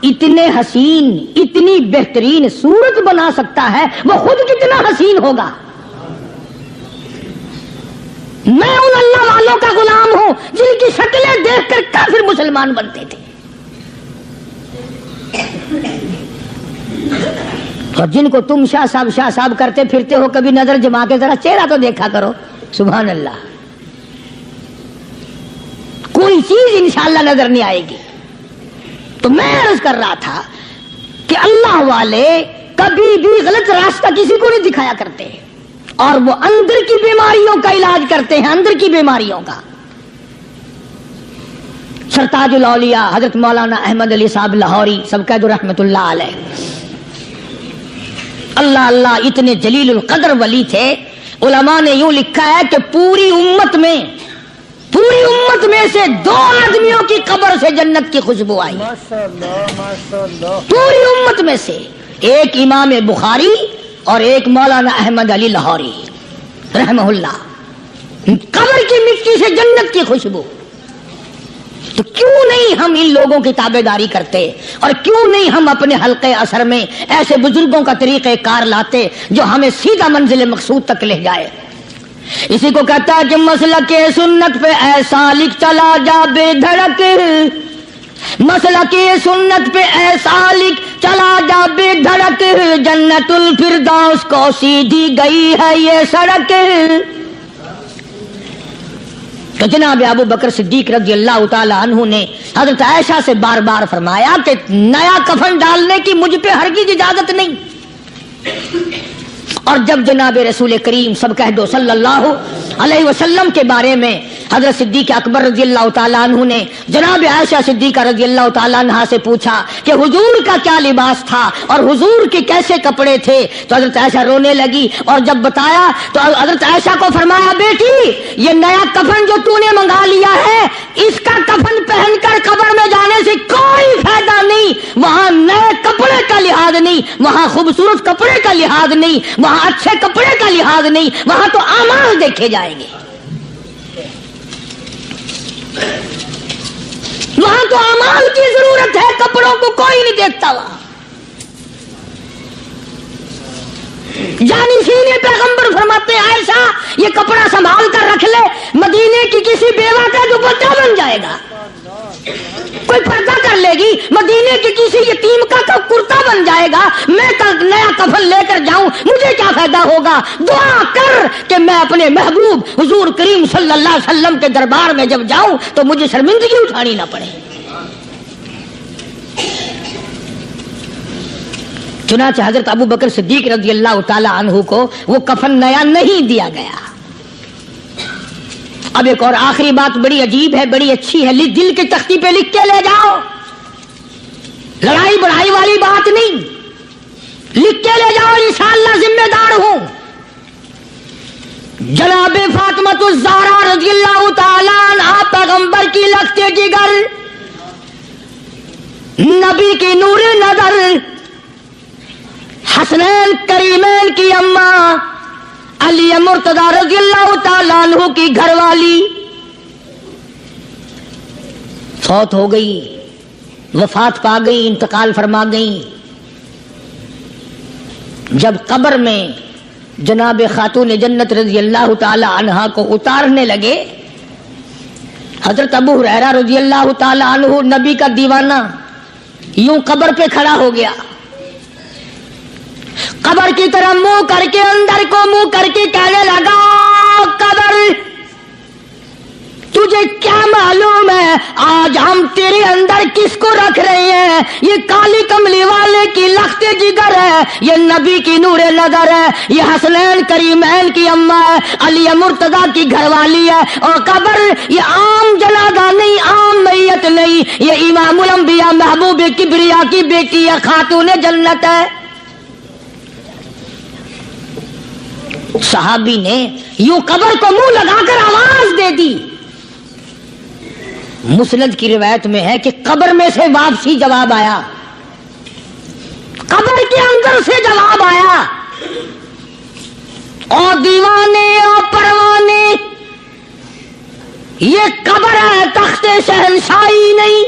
اتنے حسین اتنی بہترین صورت بنا سکتا ہے وہ خود کتنا حسین ہوگا۔ میں ان اللہ والوں کا غلام ہوں جن کی شکلیں دیکھ کر کافر مسلمان بنتے تھے، اور جن کو تم شاہ صاحب کرتے پھرتے ہو، کبھی نظر جما کے ذرا چہرہ تو دیکھا کرو۔ سبحان اللہ، کوئی چیز انشاءاللہ نظر نہیں آئے گی۔ تو میں عرض کر رہا تھا کہ اللہ والے کبھی بھی غلط راستہ کسی کو نہیں دکھایا کرتے، اور وہ اندر کی بیماریوں کا علاج کرتے ہیں، اندر کی بیماریوں کا۔ سرتاج الاولیاء حضرت مولانا احمد علی صاحب لاہوری سب کہہ دو رحمت اللہ علیہ، اللہ اللہ اتنے جلیل القدر ولی تھے۔ علماء نے یوں لکھا ہے کہ پوری امت میں سے 2 آدمیوں کی قبر سے جنت کی خوشبو آئی، پوری امت میں سے، ایک امام بخاری اور ایک مولانا احمد علی لاہوری رحمہ اللہ، قبر کی مٹی سے جنت کی خوشبو۔ تو کیوں نہیں ہم ان لوگوں کی تابع داری کرتے، اور کیوں نہیں ہم اپنے حلقے اثر میں ایسے بزرگوں کا طریقہ کار لاتے جو ہمیں سیدھا منزل مقصود تک لے جائے۔ اسی کو کہتا ہے کہ مسلک سنت پہ ایسا لکھ چلا جا بے دھڑک، مسلک سنت پہ ایسا لکھ چلا جا بے دھڑک، جنت الفردوس کو سیدھی گئی ہے یہ سڑک۔ تو جناب ابو بکر صدیق رضی اللہ تعالی عنہ نے حضرت عائشہ سے بار بار فرمایا کہ نیا کفن ڈالنے کی مجھ پہ ہرگز اجازت نہیں۔ اور جب جناب رسول کریم سب کہہ دو صلی اللہ علیہ وسلم کے بارے میں حضرت صدیق اکبر رضی اللہ تعالیٰ عنہ نے جناب عائشہ صدیقہ رضی اللہ تعالیٰ عنہ سے پوچھا کہ حضور کا کیا لباس تھا اور حضور کے کیسے کپڑے تھے، تو حضرت عائشہ رونے لگی، اور جب بتایا تو حضرت عائشہ کو فرمایا بیٹی یہ نیا کفن جو تو نے منگا لیا ہے، اس کا کفن پہن کر قبر میں جانے سے کوئی فائدہ نہیں، وہاں نئے کپڑے کا لحاظ نہیں، وہاں خوبصورت کپڑے کا لحاظ نہیں، وہاں اچھے کپڑے کا لحاظ نہیں، وہاں تو اعمال دیکھے جائیں گے، وہاں تو اعمال کی ضرورت ہے، کپڑوں کو کوئی نہیں دیکھتا وہاں۔ جانشین پیغمبر فرماتے ہیں عائشہ یہ کپڑا سنبھال کر رکھ لے، مدینے کی کسی بیوہ کا دوپٹہ بن جائے گا، کوئی پردہ کر لے گی، مدینے کی کسی یتیم کا کرتا بن جائے گا، میں نیا کفن لے کر جاؤں مجھے کیا فائدہ ہوگا؟ دعا کر کہ میں اپنے محبوب حضور کریم صلی اللہ علیہ وسلم کے دربار میں جب جاؤں تو مجھے شرمندگی اٹھانی نہ پڑے۔ چنانچہ حضرت ابو بکر صدیق رضی اللہ تعالی عنہ کو وہ کفن نیا نہیں دیا گیا۔ اب ایک اور آخری بات بڑی عجیب ہے، بڑی اچھی ہے، دل کی تختی پہ لکھ کے لے جاؤ، لڑائی بڑھائی والی بات نہیں، لکھ کے لے جاؤ، انشاءاللہ ذمہ دار ہوں۔ جناب فاطمہ الزہرا رضی اللہ تعالی عنہا پیغمبر کی لگتے جگر، نبی کی نور نظر، حسنین کریمین کی اما علی مرتضی رضی اللہ تعالیٰ عنہ کی گھر والی فوت ہو گئی، وفات پا گئی، انتقال فرما گئی۔ جب قبر میں جناب خاتون جنت رضی اللہ تعالی عنہا کو اتارنے لگے، حضرت ابو ہریرہ رضی اللہ تعالی عنہ نبی کا دیوانہ یوں قبر پہ کھڑا ہو گیا، قبر کی طرح منہ کر کے اندر کو منہ کر کے کہنے لگا، قبر تجھے کیا معلوم ہے آج ہم تیرے اندر کس کو رکھ رہے ہیں؟ یہ کالی کملی والے کی لخت جگر ہے، یہ نبی کی نور نظر ہے، یہ حسنین کریمین کی اماں ہے، علی مرتضی کی گھر والی ہے، اور قبر یہ عام جنازہ نہیں، عام میت نہیں، یہ امام الانبیاء محبوب کبریا کی بیٹی ہے، خاتون جنت ہے۔ صحابی نے یوں قبر کو منہ لگا کر آواز دے دی۔ مسند کی روایت میں ہے کہ قبر میں سے واپسی جواب آیا، قبر کے اندر سے جواب آیا، اور دیوانے اور پروانے یہ قبر ہے تخت شہنشاہی نہیں،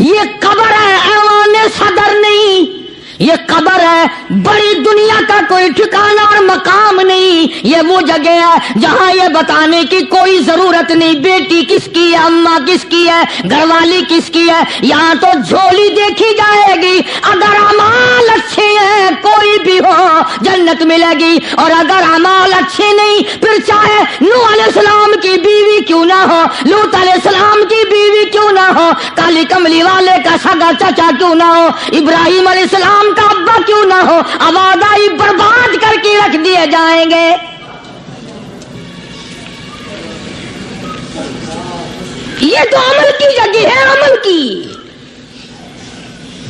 یہ قبر ہے ایوان صدر نہیں، یہ قبر ہے بڑی دنیا کا کوئی ٹھکانہ اور مقام نہیں، یہ وہ جگہ ہے جہاں یہ بتانے کی کوئی ضرورت نہیں بیٹی کس کی ہے، اماں کس کی ہے، گھر والی کس کی ہے، یہاں تو جھولی دیکھی جائے گی، اگر اعمال اچھے ہیں کوئی بھی ہو جنت ملے گی، اور اگر اعمال اچھے نہیں پھر چاہے نوح علیہ السلام کی بیوی کیوں نہ ہو، لوط علیہ السلام کی بیوی کیوں نہ ہو، کالی کملی والے کا سگا چچا کیوں نہ ہو، ابراہیم علیہ السلام کا ابا کیوں نہ ہو، آبادائی برباد کر کے رکھ دیے جائیں گے۔ یہ تو عمل کی جگہ ہے، عمل کی۔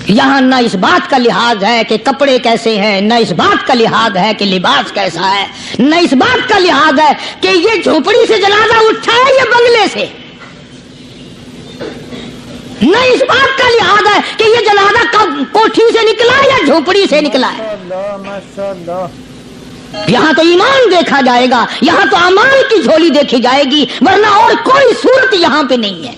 یہاں نہ اس بات کا لحاظ ہے کہ کپڑے کیسے ہیں، نہ اس بات کا لحاظ ہے کہ لباس کیسا ہے، نہ اس بات کا لحاظ ہے کہ یہ جھوپڑی سے جنازہ اٹھا ہے یا بنگلے سے، نہ اس بات کا لحاظ ہے کہ یہ جنازہ کوٹھی سے نکلا یا جھوپڑی سے نکلا ہے۔ یہاں تو ایمان دیکھا جائے گا، یہاں تو اعمال کی جھولی دیکھی جائے گی، ورنہ اور کوئی صورت یہاں پہ نہیں ہے۔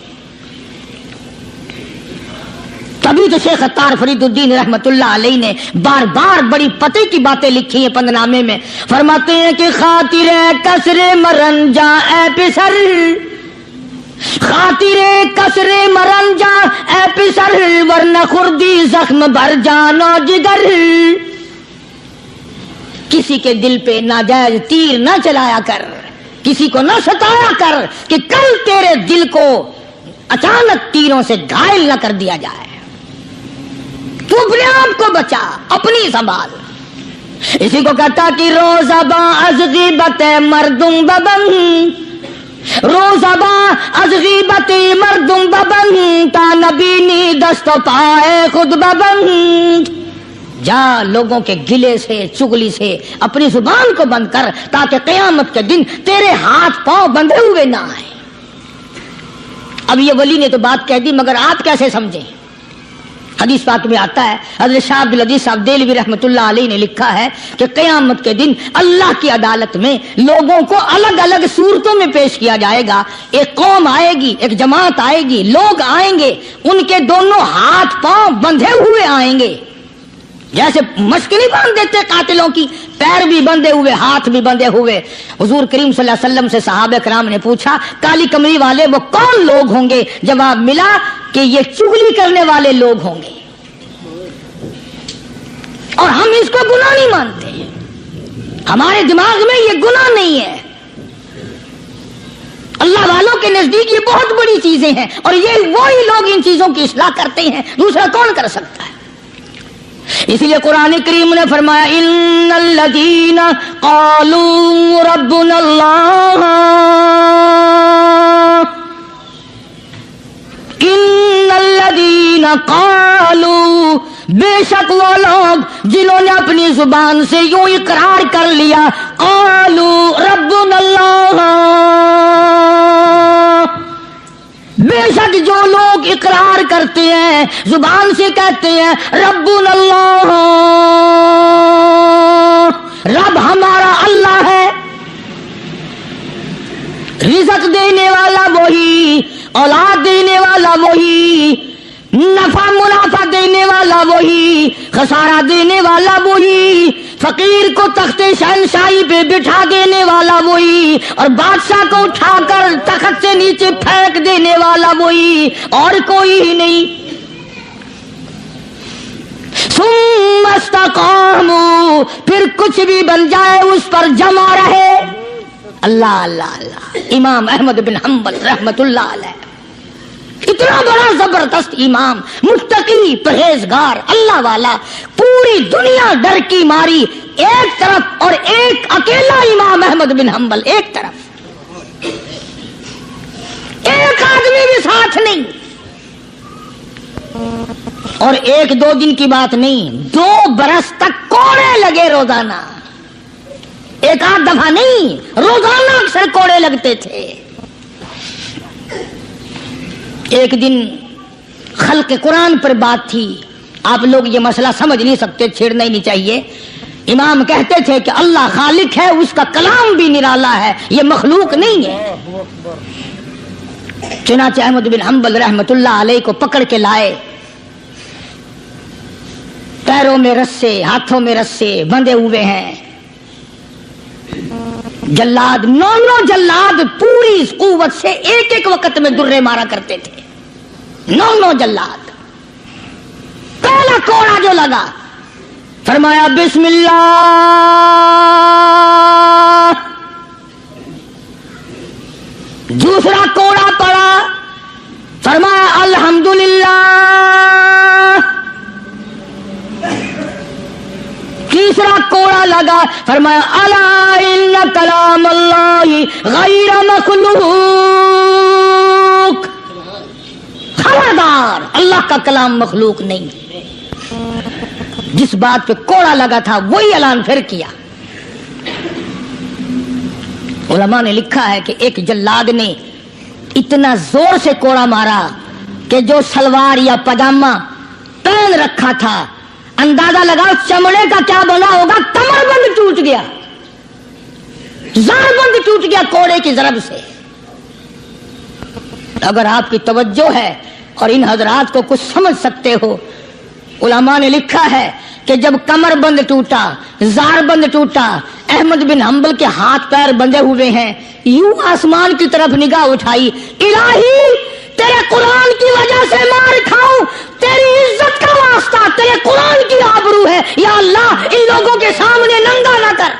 تبھی تو شیخ عطار فرید الدین رحمت اللہ علیہ نے بار بار بڑی پتے کی باتیں لکھی ہیں پندنامے میں، فرماتے ہیں کہ خاطر کسر مرنجا اے پسر، خاطر کسر مرنجا اے پسر، ورنہ خردی زخم بھر جان و جگر۔ کسی کے دل پہ ناجائز تیر نہ چلایا کر، کسی کو نہ ستایا کر کہ کل تیرے دل کو اچانک تیروں سے گھائل نہ کر دیا جائے۔ تو اپنے آپ کو بچا، اپنی سنبھال۔ اسی کو کہتا کہ روزہ با از غیبت مردم ببن، روزہ با از غیبت مردم ببن، تا نبینی دست و پائے خود ببن۔ جا لوگوں کے گلے سے چگلی سے اپنی زبان کو بند کر، تاکہ قیامت کے دن تیرے ہاتھ پاؤں بندھے ہوئے نہ آئے۔ اب یہ ولی نے تو بات کہہ دی، مگر آپ کیسے سمجھیں؟ حدیث پاک میں آتا ہے، حضرت شاہ عبدالعزیز صاحب دہلوی رحمۃ اللہ علیہ نے لکھا ہے کہ قیامت کے دن اللہ کی عدالت میں لوگوں کو الگ الگ صورتوں میں پیش کیا جائے گا۔ ایک قوم آئے گی، ایک جماعت آئے گی، لوگ آئیں گے، ان کے دونوں ہاتھ پاؤں بندھے ہوئے آئیں گے، جیسے مشک نہیں باندھ دیتے قاتلوں کی، پیر بھی بندھے ہوئے، ہاتھ بھی بندھے ہوئے۔ حضور کریم صلی اللہ علیہ وسلم سے صحابہ کرام نے پوچھا کالی کمری والے وہ کون لوگ ہوں گے؟ جواب ملا کہ یہ چغلی کرنے والے لوگ ہوں گے، اور ہم اس کو گناہ نہیں مانتے، ہمارے دماغ میں یہ گناہ نہیں ہے۔ اللہ والوں کے نزدیک یہ بہت بڑی چیزیں ہیں، اور یہ وہی لوگ ان چیزوں کی اصلاح کرتے ہیں، دوسرا کون کر سکتا ہے؟ اسی لیے قرآن کریم نے فرمایا ان الذین قالوا ربنا اللہ، ان الذین قالوا، بے شک وہ لوگ جنہوں نے اپنی زبان سے یوں اقرار کر لیا، قالوا ربنا اللہ، بے شک جو لوگ اقرار کرتے ہیں، زبان سے کہتے ہیں ربنا اللہ، رب ہمارا اللہ ہے، رزق دینے والا وہی، اولاد دینے والا وہی، نفع منافع دینے والا وہی، خسارہ دینے والا وہی، فقیر کو تخت شہنشاہی پہ بٹھا دینے والا وہی، اور بادشاہ کو اٹھا کر تخت سے نیچے پھینک دینے والا وہی، اور کوئی ہی نہیں۔ ثم استقاموا، پھر کچھ بھی بن جائے اس پر جمع رہے۔ اللہ اللہ اللہ۔ امام احمد بن حنبل رحمت اللہ علیہ، اتنا بڑا زبردست امام، متقی، پرہیزگار، اللہ والا، پوری دنیا ڈر کی ماری ایک طرف، اور ایک اکیلا امام احمد بن حنبل ایک طرف، ایک آدمی بھی ساتھ نہیں، اور ایک دو دن کی بات نہیں، 2 برس تک کوڑے لگے روزانہ، ایک آدھ دفعہ نہیں، روزانہ اکثر کوڑے لگتے تھے۔ ایک دن خلق قرآن پر بات تھی، آپ لوگ یہ مسئلہ سمجھ نہیں سکتے، چھیڑنا ہی نہیں چاہیے۔ امام کہتے تھے کہ اللہ خالق ہے، اس کا کلام بھی نرالا ہے، یہ مخلوق نہیں ہے۔ چنانچہ احمد بن حنبل رحمت اللہ علیہ کو پکڑ کے لائے، پیروں میں رسے، ہاتھوں میں رسے بندھے ہوئے ہیں، جلاد، 9 جلاد پوری قوت سے ایک ایک وقت میں درے مارا کرتے تھے، 9 جلاد۔ پہلا کوڑا جو لگا، فرمایا بسم اللہ، دوسرا کوڑا پڑا، فرمایا الحمدللہ، تیسرا کوڑا لگا، فرمایا الا ان کلام اللہ غیر مخلوق، خبردار، اللہ کا کلام مخلوق نہیں۔ جس بات پہ کوڑا لگا تھا وہی اعلان پھر کیا۔ علماء نے لکھا ہے کہ ایک جلاد نے اتنا زور سے کوڑا مارا کہ جو سلوار یا پاجامہ پہن رکھا تھا، اندازہ لگاؤ چمڑے کا کیا بنا ہوگا، کمر بند ٹوٹ گیا، زار بند ٹوٹ گیا کوڑے کی ضرب سے۔ اگر آپ کی توجہ ہے اور ان حضرات کو کچھ سمجھ سکتے ہو، علماء نے لکھا ہے کہ جب کمر بند ٹوٹا، زار بند ٹوٹا، احمد بن حنبل کے ہاتھ پیر بندھے ہوئے ہیں، یوں آسمان کی طرف نگاہ اٹھائی، الہی تیرے قرآن کی وجہ سے مار کھاؤں، تیری عزت کا واسطہ، تیرے قرآن کی آبرو ہے، یا اللہ ان لوگوں کے سامنے ننگا نہ کر۔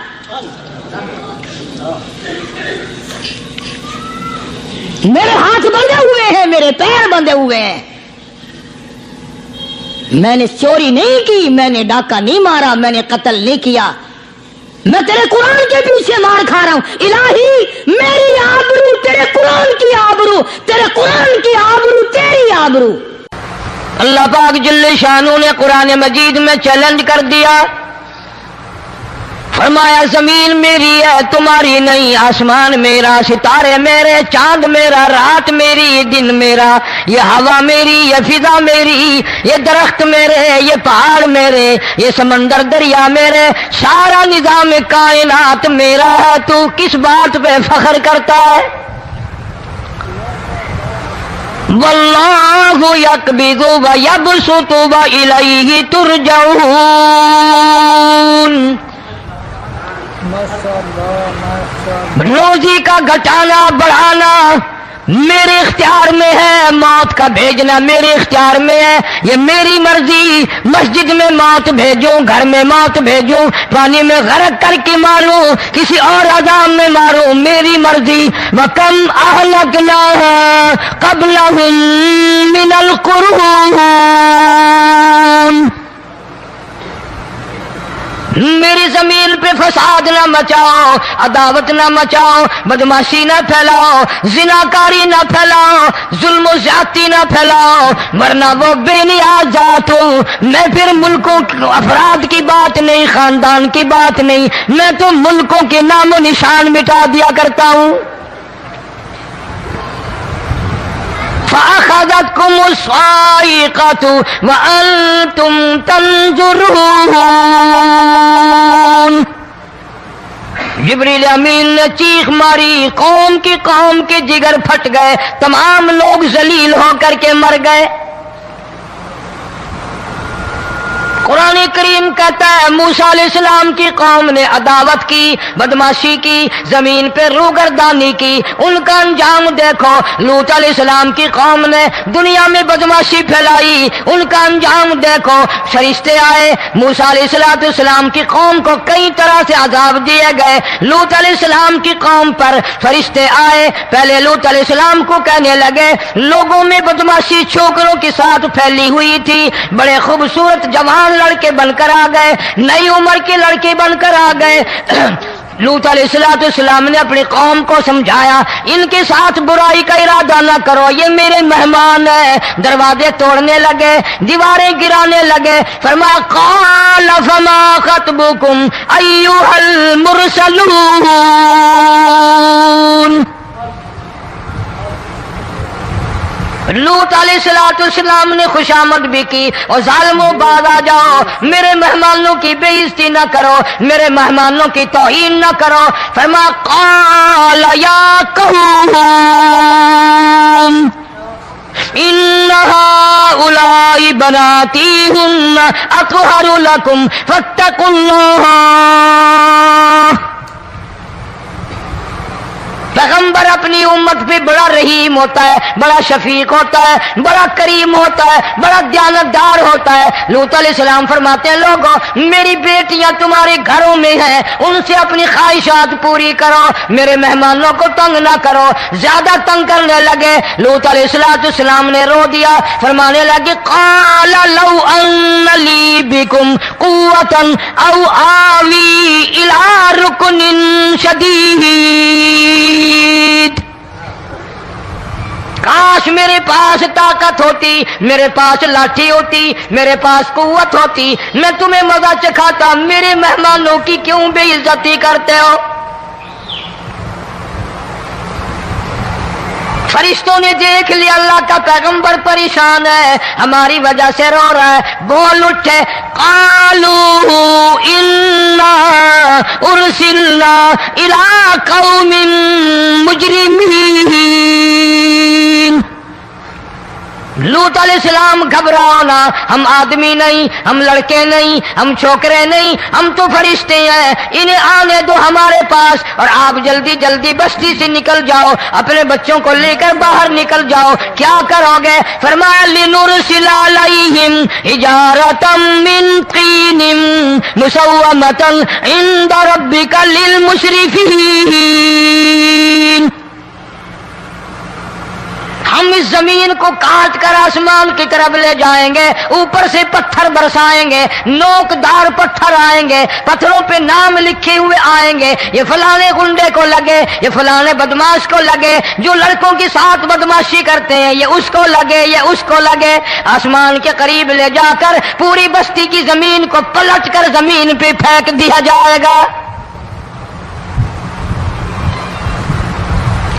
میرے ہاتھ بندھے ہوئے ہیں، میرے پیر بندھے ہوئے ہیں، میں نے چوری نہیں کی، میں نے ڈاکہ نہیں مارا، میں نے قتل نہیں کیا، میں تیرے قرآن کے پیچھے مار کھا رہا ہوں، الہی میری آبرو تیرے قرآن کی آبرو، تیرے قرآن کی آبرو تیری آبرو۔ اللہ پاک جل شانہ نے قرآن مجید میں چیلنج کر دیا، فرمایا زمین میری ہے تمہاری نہیں، آسمان میرا، ستارے میرے، چاند میرا، رات میری، دن میرا، یہ ہوا میری، یہ فضا میری، یہ درخت میرے، یہ پہاڑ میرے، یہ سمندر دریا میرے، سارا نظام کائنات میرا ہے، تو کس بات پہ فخر کرتا ہے؟ واللہ یقبض ویبسط والیہ ترجعون۔ روزی کا گھٹانا بڑھانا میرے اختیار میں ہے، موت کا بھیجنا میرے اختیار میں ہے، یہ میری مرضی، مسجد میں موت بھیجوں، گھر میں موت بھیجوں، پانی میں غرق کر کے ماروں، کسی اور عذاب میں ماروں، میری مرضی۔ وَكَمْ أَهْلَكْنَا قَبْلَهُمْ مِنَ الْقُرُونِ، میری زمین پہ فساد نہ مچاؤ، عداوت نہ مچاؤ، بدماشی نہ پھیلاؤ، زناکاری نہ پھیلاؤ، ظلم و زیادتی نہ پھیلاؤ، ورنہ وہ بے نیاز ذات ہوں۔ میں پھر ملکوں افراد کی بات نہیں، خاندان کی بات نہیں، میں تو ملکوں کے نام و نشان مٹا دیا کرتا ہوں۔ فأخذتكم الصاعقة وأنتم تنظرون. جبریل امین نے چیخ ماری، قوم کے جگر پھٹ گئے، تمام لوگ ذلیل ہو کر کے مر گئے. قرآن کریم کہتا ہے موسیٰ علیہ السلام کی قوم نے عداوت کی، بدماشی کی، زمین پہ روگردانی کی. ان کا انجام دیکھو. لوط علیہ السلام کی قوم نے دنیا میں بدماشی پھیلائی، ان کا انجام دیکھو. فرشتے آئے، موسیٰ علیہ السلام کی قوم کو کئی طرح سے عذاب دیے گئے. لوط علیہ السلام کی قوم پر فرشتے آئے، پہلے لوط علیہ السلام کو کہنے لگے لوگوں میں بدماشی چھوکروں کے ساتھ پھیلی ہوئی تھی، بڑے خوبصورت جوان لڑکے بن کر آ گئے، نئی عمر کے لڑکے بن کر آ گئے. لوط علیہ السلام نے اپنی قوم کو سمجھایا ان کے ساتھ برائی کا ارادہ نہ کرو، یہ میرے مہمان ہیں. دروازے توڑنے لگے، دیواریں گرانے لگے. فرمایا قال فما خطبكم ایھا المرسلون. لوط علیہ السلام نے خوشامد بھی کی، اور ظالموں باز آ جاؤ، میرے مہمانوں کی بے عزتی نہ کرو، میرے مہمانوں کی توہین نہ کرو. فرمایا قال یا قوم ان هؤلاء بناتی هن اطہر لکم فاتقوا اللہ. پیغمبر اپنی امت پہ بڑا رحیم ہوتا ہے، بڑا شفیق ہوتا ہے، بڑا کریم ہوتا ہے، بڑا دیانتدار ہوتا ہے. لوط علیہ السلام فرماتے ہیں لوگوں میری بیٹیاں تمہارے گھروں میں ہیں، ان سے اپنی خواہشات پوری کرو، میرے مہمانوں کو تنگ نہ کرو. زیادہ تنگ کرنے لگے. لوط علیہ السلام نے رو دیا، فرمانے لگے قال لو ان لی بکم قوة او آوی الی رکن شدید. کاش میرے پاس طاقت ہوتی، میرے پاس لاٹھی ہوتی، میرے پاس قوت ہوتی، میں تمہیں مزہ چکھاتا. میرے مہمانوں کی کیوں بے عزتی کرتے ہو؟ فرشتوں نے دیکھ لیا اللہ کا پیغمبر پریشان ہے، ہماری وجہ سے رو رہا ہے. بول اٹھے قالوا انا ارسلنا الى قوم مجرمین. لوط علیہ السلام گھبراؤ نہ، ہم آدمی نہیں، ہم لڑکے نہیں، ہم چھوکرے نہیں، ہم تو فرشتے ہیں. انہیں آنے دو ہمارے پاس، اور آپ جلدی جلدی بستی سے نکل جاؤ، اپنے بچوں کو لے کر باہر نکل جاؤ. کیا کرو گے؟ فرمایا لنرسل علیہم حجارۃ من طین مسومۃ عند ربک للمسرفین. ہم اس زمین کو کاٹ کر آسمان کی طرف لے جائیں گے، اوپر سے پتھر برسائیں گے، نوکدار پتھر آئیں گے، پتھروں پہ نام لکھے ہوئے آئیں گے، یہ فلانے گنڈے کو لگے، یہ فلانے بدماش کو لگے، جو لڑکوں کے ساتھ بدماشی کرتے ہیں یہ اس کو لگے، یہ اس کو لگے. آسمان کے قریب لے جا کر پوری بستی کی زمین کو پلٹ کر زمین پہ پھینک دیا جائے گا.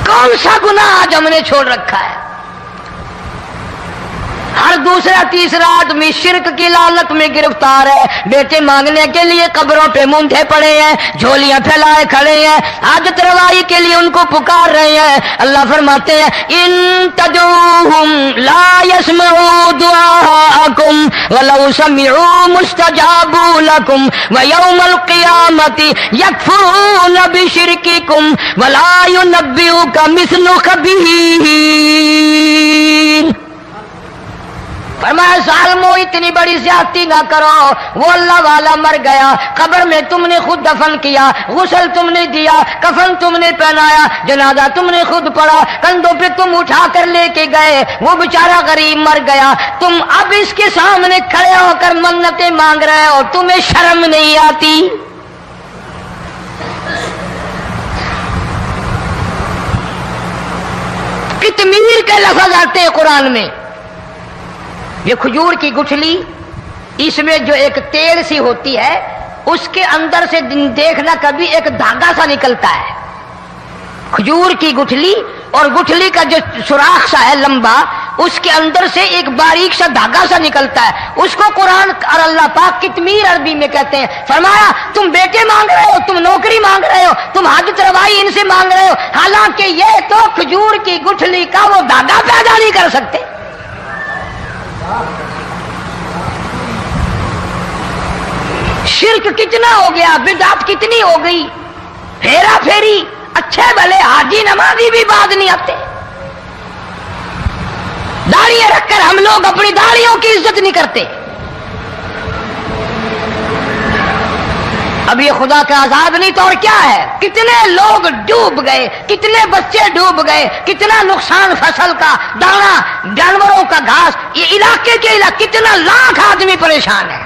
کون سا گناہ آج ہم نے چھوڑ رکھا ہے؟ ہر دوسرا تیسرا آدمی شرک کی لعنت میں گرفتار ہے. بیٹے مانگنے کے لیے قبروں پہ مونڈھے پڑے ہیں، جھولیاں پھیلائے کھڑے ہیں، حاجت روائی کے لیے ان کو پکار رہے ہیں. اللہ فرماتے ہیں ان تدعوہم لا يسمعوا دعاءکم ولو سمعوا مستجابوا لکم ویوم القیامۃ یکفرون بشرککم ولا ینبئک مثل خبیر. فرمایا ظالموں اتنی بڑی زیادتی نہ کرو، وہ اللہ والا مر گیا، قبر میں تم نے خود دفن کیا، غسل تم نے دیا، کفن تم نے پہنایا، جنازہ تم نے خود پڑھا، کندھوں پہ تم اٹھا کر لے کے گئے، وہ بیچارہ غریب مر گیا. تم اب اس کے سامنے کھڑے ہو کر منتیں مانگ رہے ہو، تمہیں شرم نہیں آتی؟ کتمیر کے لفظ آتے ہیں قرآن میں. یہ کھجور کی گٹھلی، اس میں جو ایک تیل سی ہوتی ہے، اس کے اندر سے دیکھنا کبھی ایک دھاگا سا نکلتا ہے. کھجور کی گٹھلی، اور گٹھلی کا جو سوراخ سا ہے لمبا، اس کے اندر سے ایک باریک سا دھاگا سا نکلتا ہے، اس کو قرآن اور اللہ پاک کتمیر عربی میں کہتے ہیں۔ فرمایا تم بیٹے مانگ رہے ہو، تم نوکری مانگ رہے ہو، تم حاجت روائی ان سے مانگ رہے ہو، حالانکہ یہ تو کھجور کی گٹھلی کا وہ دھاگا پیدا نہیں کر سکتے۔ شرک کتنا ہو گیا، بدعت کتنی ہو گئی، ہیرا پھیری، اچھے بھلے حاجی نمازی بھی بعد نہیں آتے۔ داڑیاں رکھ کر ہم لوگ اپنی داڑیوں کی عزت نہیں کرتے۔ اب یہ خدا کا عذاب نہیں تو اور کیا ہے؟ کتنے لوگ ڈوب گئے، کتنے بچے ڈوب گئے، کتنا نقصان فصل کا، دانا، جانوروں کا گھاس، یہ علاقے کے علاقے کتنا لاکھ آدمی پریشان ہے۔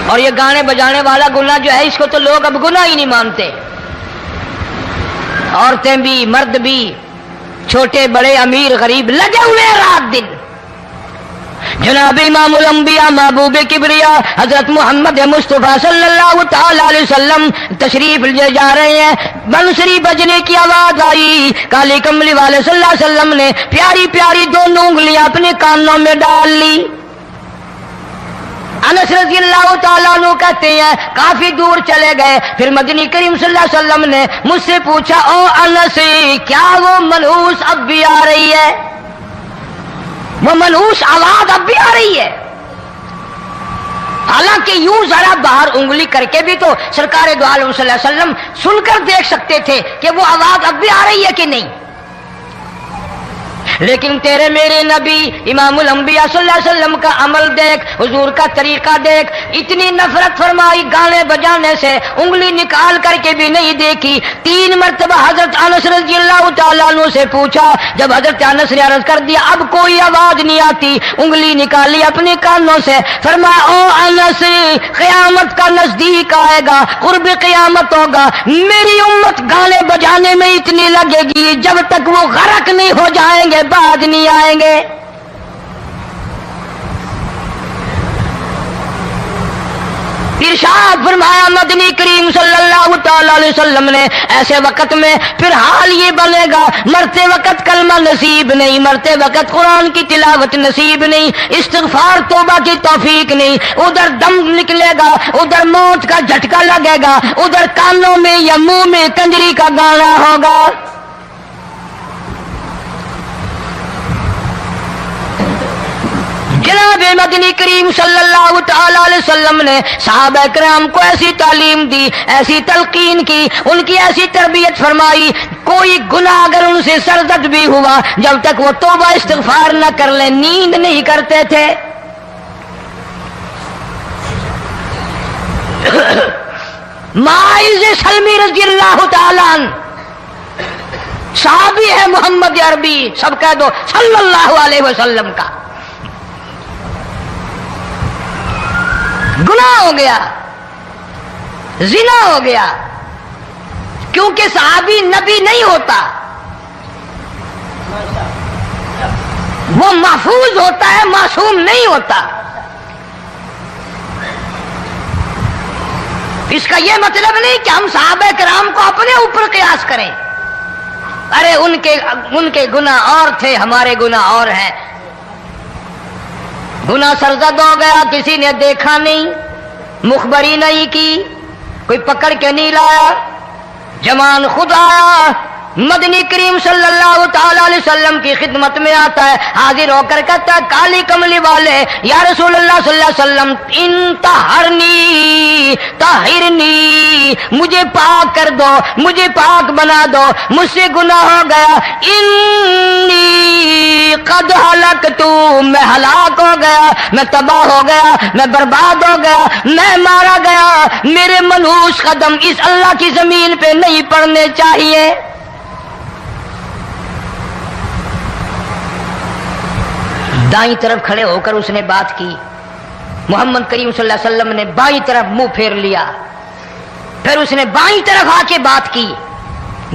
اور یہ گانے بجانے والا گناہ جو ہے اس کو تو لوگ اب گناہ ہی نہیں مانتے، عورتیں بھی مرد بھی، چھوٹے بڑے امیر غریب لگے ہوئے رات دن۔ جناب امام الانبیاء محبوب کبریا حضرت محمد مصطفیٰ صلی اللہ تعالی علیہ وسلم تشریف لے جا رہے ہیں، بنسری بجنے کی آواز آئی، کالی کملی والے صلی اللہ علیہ وسلم نے پیاری پیاری دونوں انگلیاں اپنے کانوں میں ڈال لی۔ انس رضی اللہ تعالیٰ عنہ کہتے ہیں کافی دور چلے گئے، پھر مدنی کریم صلی اللہ علیہ وسلم نے مجھ سے پوچھا، او انس کیا وہ منحوس اب بھی آ رہی ہے؟ وہ منحوس آواز اب بھی آ رہی ہے؟ حالانکہ یوں ذرا باہر انگلی کر کے بھی تو سرکار دو عالم صلی اللہ علیہ وسلم سن کر دیکھ سکتے تھے کہ وہ آواز اب بھی آ رہی ہے کہ نہیں، لیکن تیرے میرے نبی امام الانبیاء صلی اللہ علیہ وسلم کا عمل دیکھ، حضور کا طریقہ دیکھ، اتنی نفرت فرمائی گانے بجانے سے، انگلی نکال کر کے بھی نہیں دیکھی۔ 3 مرتبہ حضرت انس رضی اللہ تعالیٰ عنہ سے پوچھا، جب حضرت انس نے عرض کر دیا اب کوئی آواز نہیں آتی، انگلی نکالی اپنے کانوں سے، فرمایا او انس قیامت کا نزدیک آئے گا، قرب قیامت ہوگا، میری امت گانے بجانے میں اتنی لگے گی جب تک وہ غرق نہیں ہو جائیں گے بعد نہیں آئیں گے۔ ارشاد فرمایا مدنی کریم صلی اللہ تعالی علیہ وسلم نے ایسے وقت میں پھر حال یہ بنے گا، مرتے وقت کلمہ نصیب نہیں، مرتے وقت قرآن کی تلاوت نصیب نہیں، استغفار توبہ کی توفیق نہیں، ادھر دم نکلے گا، ادھر موت کا جھٹکا لگے گا، ادھر کانوں میں یا منہ میں کنجری کا گانا ہوگا۔ جناب مدنی کریم صلی اللہ تعالی علیہ وسلم نے صحابہ کرام کو ایسی تعلیم دی، ایسی تلقین کی، ان کی ایسی تربیت فرمائی، کوئی گناہ اگر ان سے سرزد بھی ہوا جب تک وہ توبہ استغفار نہ کر لیں نیند نہیں کرتے تھے۔ معاذ سلمی رضی اللہ تعالی عنہ صحابی ہے محمد عربی، سب کہہ دو صلی اللہ علیہ وسلم کا، گناہ ہو گیا، زنا ہو گیا، کیونکہ صحابی نبی نہیں ہوتا، وہ محفوظ ہوتا ہے، معصوم نہیں ہوتا۔ اس کا یہ مطلب نہیں کہ ہم صحابہ کرام کو اپنے اوپر قیاس کریں، ارے ان کے گناہ اور تھے، ہمارے گناہ اور ہیں۔ گناہ سرزد ہو گیا، کسی نے دیکھا نہیں، مخبری نہیں کی، کوئی پکڑ کے نہیں لایا، جمان خود آیا، مدنی کریم صلی اللہ تعالی علیہ وسلم کی خدمت میں آتا ہے، حاضر ہو کر کہتا ہے کالی کملی والے یا رسول اللہ صلی اللہ علیہ وسلم انتہرنی طہرنی، مجھے پاک کر دو، مجھے پاک بنا دو، مجھ سے گناہ ہو گیا، انی قد ہلکت، میں ہلاک ہو گیا، میں تباہ ہو گیا، میں برباد ہو گیا، میں مارا گیا، میرے منحوس قدم اس اللہ کی زمین پہ نہیں پڑنے چاہیے۔ دائیں طرف کھڑے ہو کر اس نے بات کی، محمد کریم صلی اللہ علیہ وسلم نے بائیں طرف منہ پھیر لیا، پھر اس نے بائیں طرف آ کے بات کی،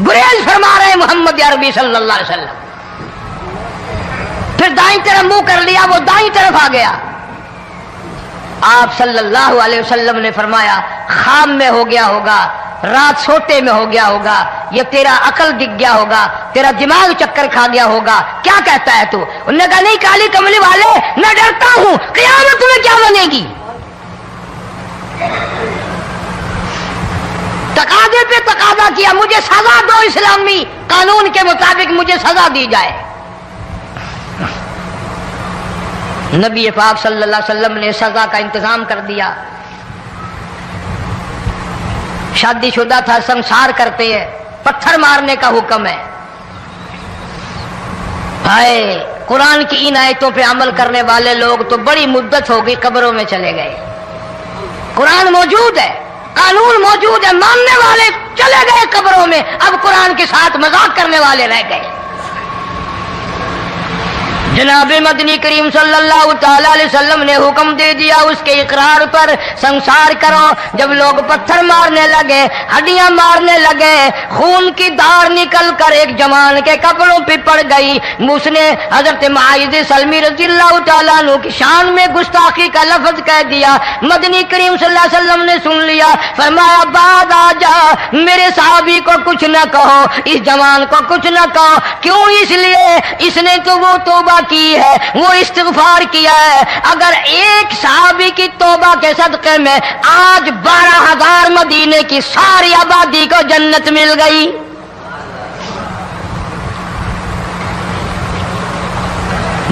گریز فرما رہے محمد عربی صلی اللہ علیہ وسلم، پھر دائیں طرف منہ کر لیا، وہ دائیں طرف آ گیا۔ آپ صلی اللہ علیہ وسلم نے فرمایا خواب میں ہو گیا ہوگا، رات سوتے میں ہو گیا ہوگا، یہ تیرا عقل دکھ گیا ہوگا، تیرا دماغ چکر کھا گیا ہوگا، کیا کہتا ہے تو؟ انہوں نے کہا نہیں کالی کملی والے، میں ڈرتا ہوں قیامت میں کیا بنے گی؟ تقاضے پہ تقاضا کیا، مجھے سزا دو، اسلامی قانون کے مطابق مجھے سزا دی جائے۔ نبی پاک صلی اللہ علیہ وسلم نے سزا کا انتظام کر دیا۔ شادی شدہ تھا، سنسار کرتے ہیں، پتھر مارنے کا حکم ہے۔ ہائے قرآن کی ان آیتوں پہ عمل کرنے والے لوگ تو بڑی مدت ہو گئی قبروں میں چلے گئے۔ قرآن موجود ہے، قانون موجود ہے، ماننے والے چلے گئے قبروں میں، اب قرآن کے ساتھ مذاق کرنے والے رہ گئے۔ جناب مدنی کریم صلی اللہ تعالی علیہ وسلم نے حکم دے دیا اس کے اقرار پر سنسار کرو۔ جب لوگ پتھر مارنے لگے، ہڈیاں مارنے لگے، خون کی دھار نکل کر ایک جوان کے کپڑوں پہ پڑ گئی، اس نے حضرت معاذ سلمی رضی اللہ تعالیٰ عنہ کی شان میں گستاخی کا لفظ کہہ دیا۔ مدنی کریم صلی اللہ علیہ وسلم نے سن لیا، فرمایا بعد آ جا، میرے صحابی کو کچھ نہ کہو، اس جوان کو کچھ نہ کہو۔ کیوں؟ اس لیے اس نے تو وہ توبہ کی ہے، وہ استغفار کیا ہے۔ اگر ایک صحابی کی توبہ کے صدقے میں آج 12,000 مدینے کی ساری آبادی کو جنت مل گئی۔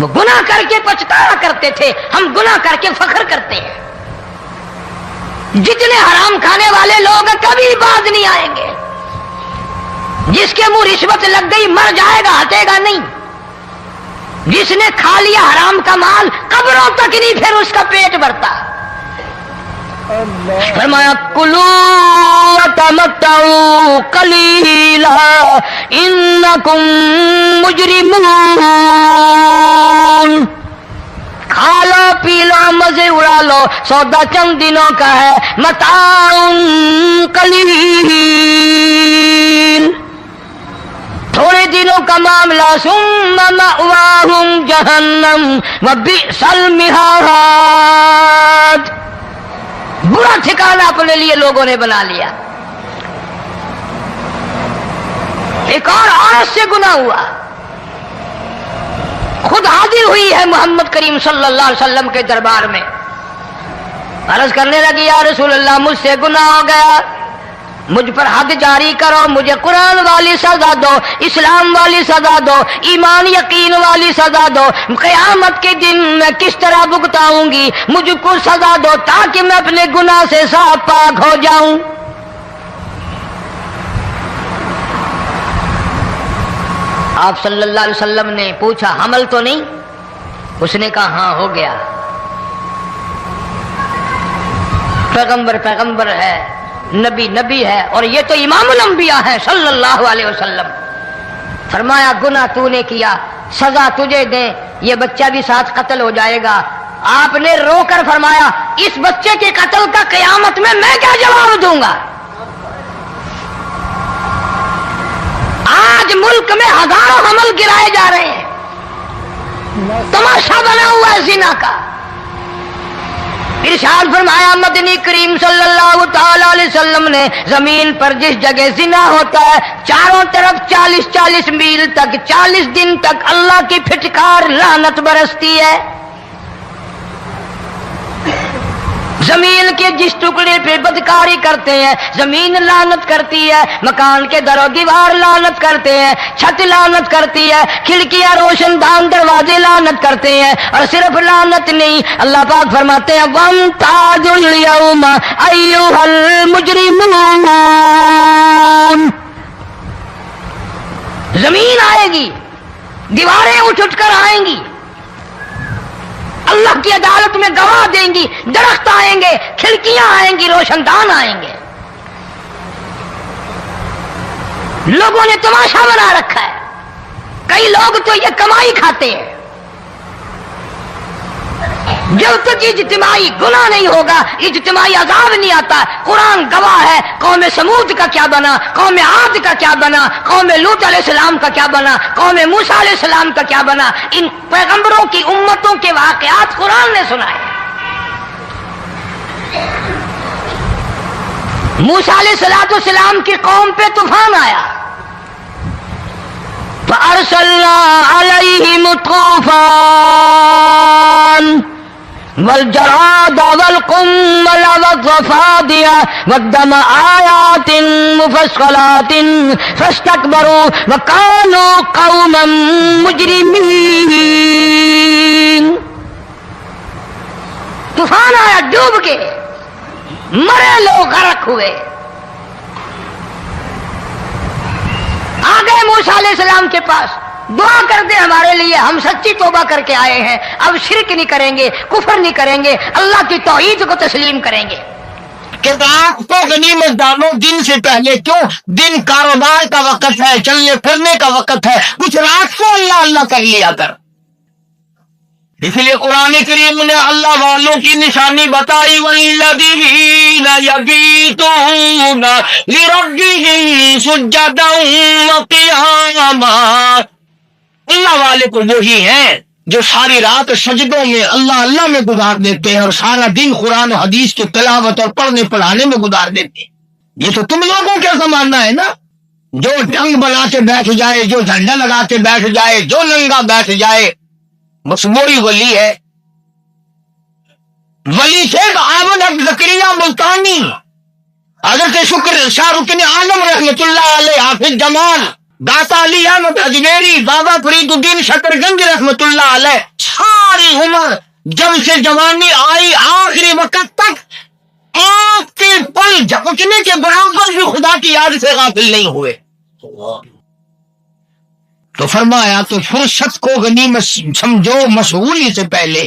وہ گناہ کر کے پچھتایا کرتے تھے، ہم گناہ کر کے فخر کرتے ہیں۔ جتنے حرام کھانے والے لوگ کبھی باز نہیں آئیں گے۔ جس کے منہ رشوت لگ گئی مر جائے گا، ہٹے گا نہیں۔ جس نے کھا لیا حرام کا مال قبروں تک نہیں پھر اس کا پیٹ بھرتا۔ فرمایا کلو وتمتعوا قلیلا انکم مجرمون، کھا لو پی لو مزے اڑا لو، سودا چند دنوں کا ہے، متاع قلیل، تھوڑے دنوں کا معاملہ، ثم مأواہم جہنم وبئس المہاد، برا ٹھکانہ اپنے لیے لوگوں نے بنا لیا۔ ایک اور عورت سے گناہ ہوا، خود حاضر ہوئی ہے محمد کریم صلی اللہ علیہ وسلم کے دربار میں، عرض کرنے لگی یا رسول اللہ مجھ سے گناہ ہو گیا، مجھ پر حد جاری کرو، مجھے قرآن والی سزا دو، اسلام والی سزا دو، ایمان یقین والی سزا دو، قیامت کے دن میں کس طرح بھگتاؤں گی، مجھ کو سزا دو تاکہ میں اپنے گناہ سے صاف پاک ہو جاؤں۔ آپ صلی اللہ علیہ وسلم نے پوچھا حمل تو نہیں؟ اس نے کہا ہاں ہو گیا۔ پیغمبر ہے، نبی ہے، اور یہ تو امام الانبیاء ہے صلی اللہ علیہ وسلم۔ فرمایا گناہ تو نے کیا، سزا تجھے دیں، یہ بچہ بھی ساتھ قتل ہو جائے گا۔ آپ نے رو کر فرمایا اس بچے کے قتل کا قیامت میں کیا جواب دوں گا؟ آج ملک میں ہزاروں حمل گرائے جا رہے ہیں، تماشا بنا ہوا ہے زنا کا۔ ارشاد فرمایا مدنی کریم صلی اللہ تعالی علیہ وسلم نے زمین پر جس جگہ زنا ہوتا ہے چاروں طرف 40 میل تک 40 دن تک اللہ کی پھٹکار لعنت برستی ہے۔ زمین کے جس ٹکڑے پہ بدکاری کرتے ہیں زمین لعنت کرتی ہے، مکان کے در و دیوار لعنت کرتے ہیں، چھت لعنت کرتی ہے، کھڑکیاں روشن دان دروازے لعنت کرتے ہیں، اور صرف لعنت نہیں، اللہ پاک فرماتے ہیں وَامْتَازُوا الْيَوْمَ أَيُّهَا الْمُجْرِمُونَ، زمین آئے گی، دیواریں اٹھ کر آئیں گی، اللہ کی عدالت میں گواہ دیں گی، درخت آئیں گے، کھڑکیاں آئیں گی، روشن دان آئیں گے۔ لوگوں نے تماشا بنا رکھا ہے، کئی لوگ تو یہ کمائی کھاتے ہیں۔ جب تک اجتماعی گناہ نہیں ہوگا اجتماعی عذاب نہیں آتا۔ قرآن گواہ ہے، قوم سمود کا کیا بنا، قوم عاد کا کیا بنا، قوم لوط علیہ السلام کا کیا بنا، قوم موسیٰ علیہ السلام کا کیا بنا۔ ان پیغمبروں کی امتوں کے واقعات قرآن نے سنائے۔ موسیٰ علیہ السلام کی قوم پہ طوفان آیا، فَأَرْسَلْنَا عَلَيْهِمُ الطُّوفَانَ وَالْجَرَادَ وَالْقُمَّلَ وَالضَّفَادِعَ وَالدَّمَ آيَاتٍ مُفَصَّلَاتٍ فَاسْتَكْبَرُوا وَكَانُوا قَوْمًا مُجْرِمِينَ۔ طوفان آیا، ڈوب کے مرے لوگ، غرق ہوئے۔ آ گئے موسیٰ علیہ السلام کے پاس، دعا کر دے ہمارے لیے، ہم سچی توبہ کر کے آئے ہیں، اب شرک نہیں کریں گے، کفر نہیں کریں گے، اللہ کی توحید کو تسلیم کریں گے۔ کہ رات کو غنیمت ڈالو دن سے پہلے، کیوں؟ دن کاروبار کا وقت ہے، چلنے پھرنے کا وقت ہے، کچھ رات کو اللہ اللہ کر لیا کر۔ اس لیے قرآن کریم نے اللہ والوں کی نشانی بتائی، وَالَّذِينَ يَبِيتُونَ لِرَبِّهِمْ سُجَّدًا وَقِيَامًا۔ اللہ والے کو وہی ہیں جو ساری رات سجدوں میں اللہ اللہ میں گزار دیتے ہیں اور سارا دن قرآن و حدیث کی تلاوت اور پڑھنے پڑھانے میں گزار دیتے ہیں۔ یہ تو تم لوگوں کا زمانہ ہے نا، جو ڈنگ بنا کے بیٹھ جائے، جو جھنڈا لگا کے بیٹھ جائے، جو ننگا بیٹھ جائے، بس وہی ولی ہے۔ ولی شیخ احمد زکریا ملتانی، حضرت شکر شاہ رکن عالم رحمت اللہ علیہ، حافظ جمال، داتا علی احمد اجمیری، بابا فرید الدین شکر گنج رحمت اللہ علیہ، ساری عمر جب سے جوانی آئی آخری وقت تک آنکھ کے پل جھپکنے کے برابر بھی خدا کی یاد سے غافل نہیں ہوئے۔ تو فرمایا تو فرصت کو غنیمت سمجھو، مشغولی سے پہلے۔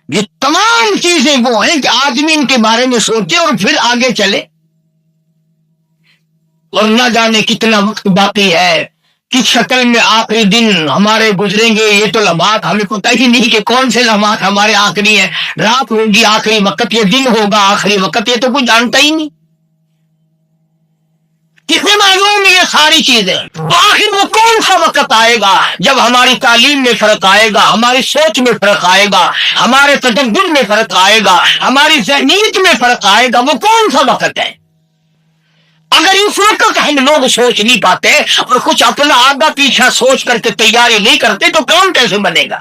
یہ تمام چیزیں وہ ہیں کہ آدمی ان کے بارے میں سوچے اور پھر آگے چلے، اور نہ جانے کتنا وقت باقی ہے، کس شکل میں آخری دن ہمارے گزریں گے۔ یہ تو لمحات ہمیں پتہ ہی نہیں کہ کون سے لمحات ہمارے آخری ہیں، رات ہوگی آخری وقت، یہ دن ہوگا آخری وقت، یہ تو کوئی جانتا ہی نہیں۔ کسے معلوم یہ ساری چیزیں؟ آخر وہ کون سا وقت آئے گا جب ہماری تعلیم میں فرق آئے گا، ہماری سوچ میں فرق آئے گا، ہمارے تدبر میں فرق آئے گا، ہماری ذہنیت میں فرق آئے گا؟ وہ کون سا وقت ہے؟ اگر اس وقت ہم لوگ سوچ نہیں پاتے اور کچھ اپنا آگا پیچھا سوچ کر کے تیاری نہیں کرتے تو کام کیسے بنے گا؟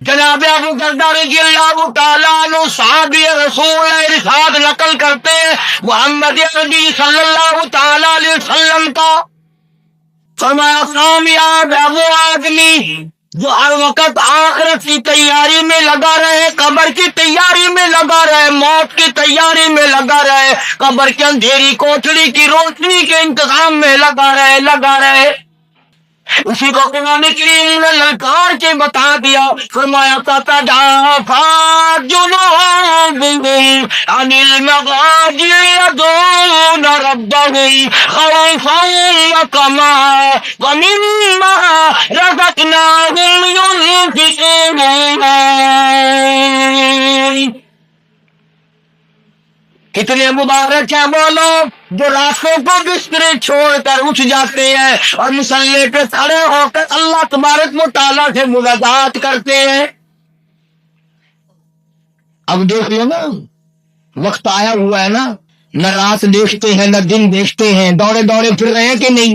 جناب ابو درداء رضی اللہ تعالیٰ عنہ صحابی رسول ارشاد نقل کرتے ہیں محمد عربی صلی اللہ تعالیٰ علیہ وسلم کا، فرمایا کامیاب ہے وہ آدمی جو ہر وقت آخرت کی تیاری میں لگا رہے، قبر کی تیاری میں لگا رہے، موت کی تیاری میں لگا رہے، قبر کے اندھیری کوٹڑی کی روشنی کے انتظام میں لگا رہے۔ اسی کو قرآن کریم نے للکار کے بتا دیا، فرمایا تتجافى جنوبهم عن المضاجع يدعون ربهم خوفا وطمعا ومما رزقناهم ينفقون۔ کتنے مبارک ہیں وہ لوگ جو راستوں کو بسترے چھوڑ کر اٹھ جاتے ہیں اور مصلی پہ کھڑے ہو کر اللہ تبارک و تعالیٰ سے مناجات کرتے ہیں۔ اب دیکھ لو نا، وقت آیا ہوا ہے نا، نہ رات دیکھتے ہیں نہ دن دیکھتے ہیں، دوڑے پھر رہے ہیں کہ نہیں؟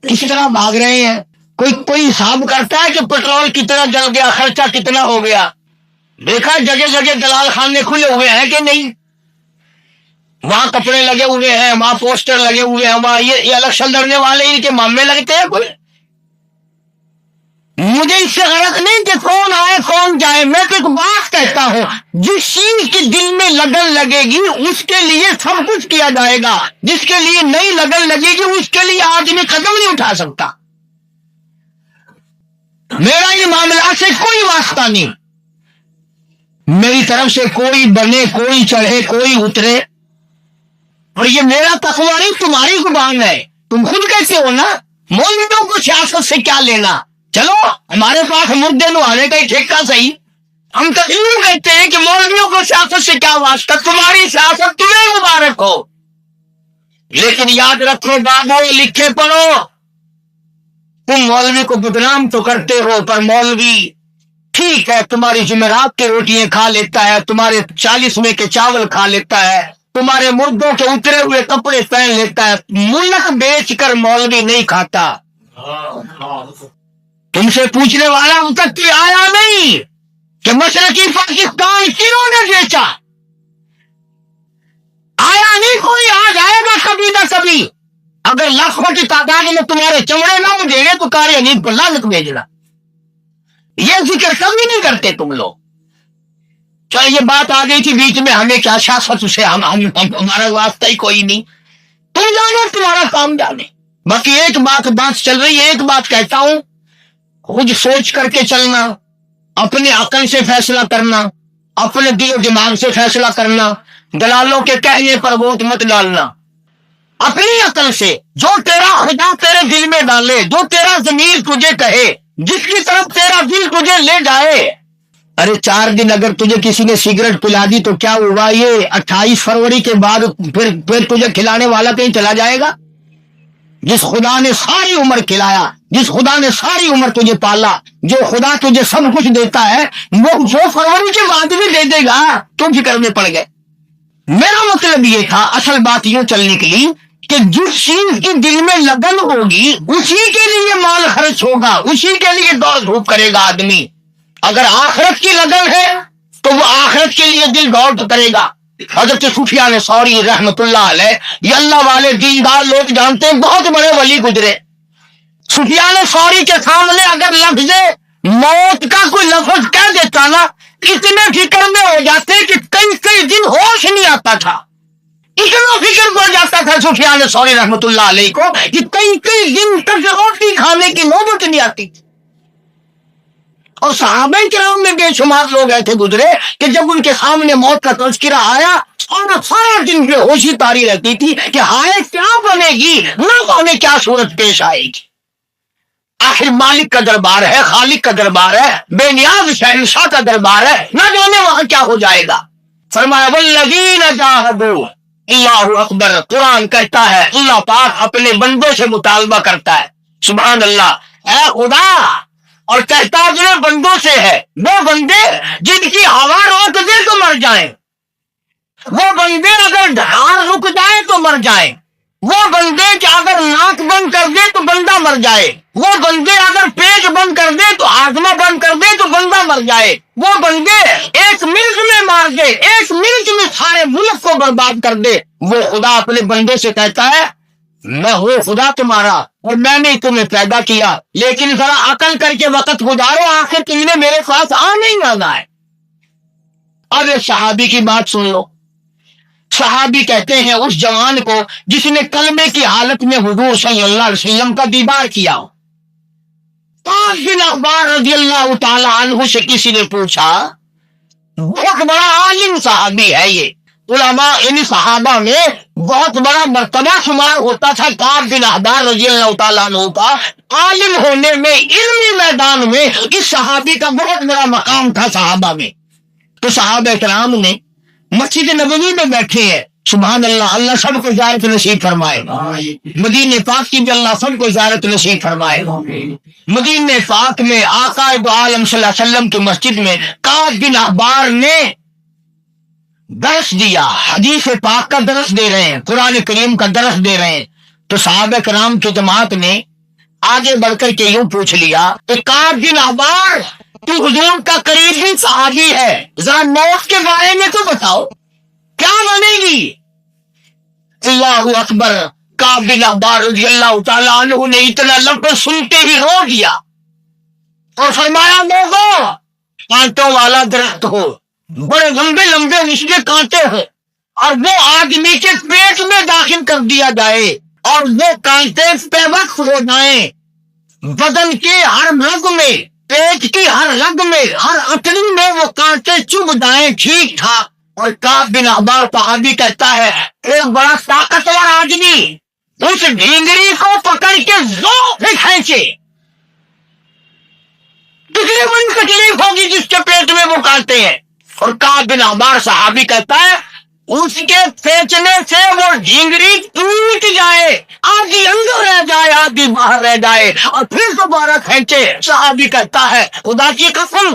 کس طرح بھاگ رہے ہیں؟ کوئی حساب کرتا ہے کہ پیٹرول کتنا جل گیا، خرچہ کتنا ہو گیا؟ دیکھا جگہ دلال خانے کھلے ہوئے ہیں کہ نہیں؟ وہاں کپڑے لگے ہوئے ہیں، وہاں پوسٹر لگے ہوئے ہیں، وہاں یہ الیکشن لڑنے والے ان کے معاملے لگتے ہیں۔ کوئی مجھے اس سے غرض نہیں کہ کون آئے کون جائے، میں تو ایک بات کہتا ہوں، جس چیز کی دل میں لگن لگے گی اس کے لیے سب کچھ کیا جائے گا، جس کے لیے نئی لگن لگے گی اس کے لیے آدمی قدم نہیں اٹھا سکتا۔ میرا ان معاملات سے کوئی واسطہ نہیں، میری طرف سے کوئی بنے، کوئی چڑھے، کوئی اترے، اور یہ میرا تقویٰ نہیں، تمہاری زبان ہے، تم خود کہتے ہو نا مولویوں کو سیاست سے کیا لینا؟ چلو ہمارے پاس مردے نوالے کا ہی ٹھیکہ صحیح، ہم تو یوں کہتے ہیں کہ مولویوں کو سیاست سے کیا واسطہ، تمہاری سیاست تمہیں مبارک ہو، لیکن یاد رکھو بابو، لکھے پڑھو، تم مولوی کو بدنام تو کرتے ہو، پر مولوی ٹھیک ہے تمہاری جمعرات کی روٹیاں کھا لیتا ہے, تمہارے 40 میں کے چاول کھا لیتا ہے, تمہارے مردوں کے اترے ہوئے کپڑے پہن لیتا ہے, ملک بیچ کر مولوی نہیں کھاتا. تم سے پوچھنے والا اب تک کوئی آیا نہیں کہ مشرقی پاکستان کنہوں نے بیچا, آیا نہیں کوئی, آ جائے گا کبھی نہ کبھی. اگر لاکھوں کی تعداد میں تمہارے چمڑے نہ مجھے گے تو قاری حنیف کو لعنت بھیجنا. یہ ذکر کبھی نہیں کرتے تم لوگ. چل یہ بات آ گئی تھی بیچ میں, ہمیں کیا سیاست سے ہمارا واسطہ ہی کوئی نہیں, تم جانے تمہارا کام جانے. باقی ایک بات چل رہی ہے, ایک بات کہتا ہوں, خود سوچ کر کے چلنا, اپنے عقل سے فیصلہ کرنا, اپنے دل و دماغ سے فیصلہ کرنا, دلالوں کے کہنے پر ووٹ مت ڈالنا. اپنی عقل سے جو تیرا خدا تیرے دل میں ڈالے, جو تیرا ضمیر تجھے کہے, جس کی طرف تیرا دل تجھے لے جائے. ارے 4 دن اگر تجھے کسی نے سگریٹ پلا دی تو کیا ہوا, یہ 28 فروری کے بعد پھر تجھے کھلانے والا کہیں چلا جائے گا؟ جس خدا نے ساری عمر کھلایا, جس خدا نے ساری عمر تجھے پالا, جو خدا تجھے سب کچھ دیتا ہے, وہ فروری کے بعد بھی دے دے گا. تم فکر میں پڑ گئے. میرا مطلب یہ تھا, اصل بات یوں چلنے کے لیے کہ جس چیز کی دل میں لگن ہوگی اسی کے لیے مال خرچ ہوگا, اسی کے لیے دوڑ دھوپ کرے گا آدمی. اگر آخرت کی لگن ہے تو وہ آخرت کے لیے دل دوڑ کرے گا. حضرت سفیان ثوری رحمت اللہ علیہ, یہ اللہ والے دیندار لوگ جانتے ہیں, بہت بڑے ولی گزرے. سفیان ثوری کے سامنے اگر لفظ موت کا کوئی لفظ کہہ دیتا نا, اتنے فکر میں ہو جاتے کہ کئی دن ہوش نہیں آتا تھا. اتنا فکر ہو جاتا تھا سفیان ثوری رحمت اللہ علیہ کو کہ کئی دن تک روٹی کھانے کی نوبت نہیں آتی. اور صحابہ کرام میں بے شمار لوگ ایسے گزرے کہ جب ان کے سامنے موت کا تذکرہ آیا اور سارا دن بے ہوشی تاری رہتی تھی کہ ہائے کیا بنے گی, نہ جانے کیا صورت پیش آئے گی. آخر مالک کا دربار ہے, خالق کا دربار ہے, بے نیاز شہنشاہ کا دربار ہے, نہ جانے وہاں کیا ہو جائے گا. فرمایا والذین جاہدوا اللہ اکبر. قرآن کہتا ہے اللہ پاک اپنے بندوں سے مطالبہ کرتا ہے, سبحان اللہ, اے خدا, اور کہتا اپنے بندوں سے ہے, وہ بندے جن کی ہوا روک دے تو مر جائیں, وہ بندے اگر دھار رک جائے تو مر جائیں, وہ بندے کہ اگر ناک بند کر دے تو بندہ مر جائے, وہ بندے اگر پیٹ بند کر دے تو ہاضمہ بند کر دے تو بندہ مر جائے, وہ بندے 1 منٹ میں مار دے, 1 منٹ میں سارے ملک کو برباد کر دے. وہ خدا اپنے بندے سے کہتا ہے میں ہوں خدا تمہارا اور میں نے تمہیں پیدا کیا, لیکن ذرا عقل کر کے وقت گزارو, آخر تم نے میرے پاس آنے ہی آنا ہے. اب ایک صحابی کی بات سن لو. صحابی کہتے ہیں اس جوان کو جس نے کلمے کی حالت میں حضور صلی اللہ علیہ وسلم کا دیدار کیا. 5 بن عباس رضی اللہ تعالی عنہ سے کسی نے پوچھا, بہت بڑا عالم صحابی ہے یہ, علماء ان صحابہ میں بہت بڑا مرتبہ شمار ہوتا تھا کعب بن احبار رضی اللہ تعالیٰ عنہ کا. عالم ہونے میں, علمی میدان میں اس صحابی کا بہت بڑا مقام تھا صحابہ میں. تو صحابہ کرام نے مسجد نبوی میں بیٹھے ہیں, سبحان اللہ, اللہ سب کو زیارت نصیب فرمائے. مدینہ پاک کی بھی اللہ سب کو زیارت نصیب فرمائے. مدینہ پاک میں آقا دو عالم صلی اللہ علیہ وسلم کی مسجد میں کعب بن احبار نے درس دیا, حدیث پاک کا درس دے رہے ہیں, قرآن کریم کا درس دے رہے ہیں. تو صحابہ کرام کی جماعت نے آگے بڑھ کر کے یوں پوچھ لیا کہ کعب بن احبار تو حضور کا قریبی صحابی ہے, ذرا موت کے بارے میں تو بتاؤ کیا بنے گی. اللہ اکبر. کعب بن احبار رضی اللہ تعالیٰ عنہ نے اتنا لفظ سنتے ہی رو دیا اور فرمایا لوگوں, کانٹوں والا درخت ہو, بڑے لمبے لمبے نچلے کانٹے ہیں, اور وہ آدمی کے پیٹ میں داخل کر دیا جائے اور وہ کانٹے بے وقت ہو جائیں, بدن کے ہر رگ میں, پیٹ کی ہر رگ میں, ہر اٹڑی میں وہ کانٹے چبھ جائیں ٹھیک ٹھاک. اور کعب بن احبار صحابی کہتا ہے ایک بڑا طاقتور آدمی اس ڈھینگری کو پکڑ کے زور سے کھینچے, کتنی بڑی تکلیف ہوگی جس کے پیٹ میں وہ کانٹے ہیں. اور کعب بن احبار صحابی کہتا ہے اس کے کھینچنے سے وہ ڈھینگری ٹوٹ جائے, آدھی اندر رہ جائے آدھی باہر رہ جائے, اور پھر دوبارہ کھینچے. صحابی کہتا ہے خدا کی قسم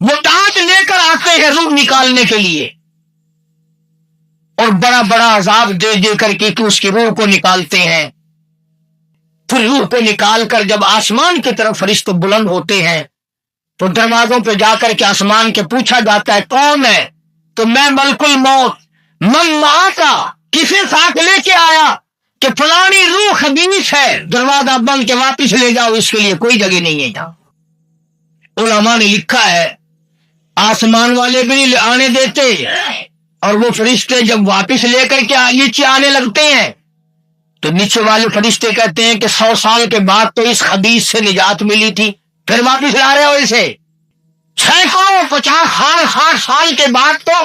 وہ ڈانٹ لے کر آتے ہیں روح نکالنے کے لیے، اور بڑا بڑا عذاب دے دے کر کے اس کی روح کو نکالتے ہیں۔ پھر روح کو نکال کر جب آسمان کی طرف فرشتے بلند ہوتے ہیں تو دروازوں پہ جا کر کے آسمان کے پوچھا جاتا ہے کون ہے؟ تو میں ملک الموت، من معاکا، کسے ساتھ لے کے آیا کہ فلانی روح خبیث ہے، دروازہ بند کے واپس لے جاؤ، اس کے لیے کوئی جگہ نہیں ہے یہاں۔ علماء نے لکھا ہے آسمان والے بھی نہیں آنے دیتے، اور وہ فرشتے جب واپس لے کر کے نیچے آنے لگتے ہیں تو نیچے والے فرشتے کہتے ہیں کہ 100 سال کے بعد تو اس خبیث سے نجات ملی تھی، پھر واپس لا رہے ہو اسے؟ 50 60 سال کے بعد تو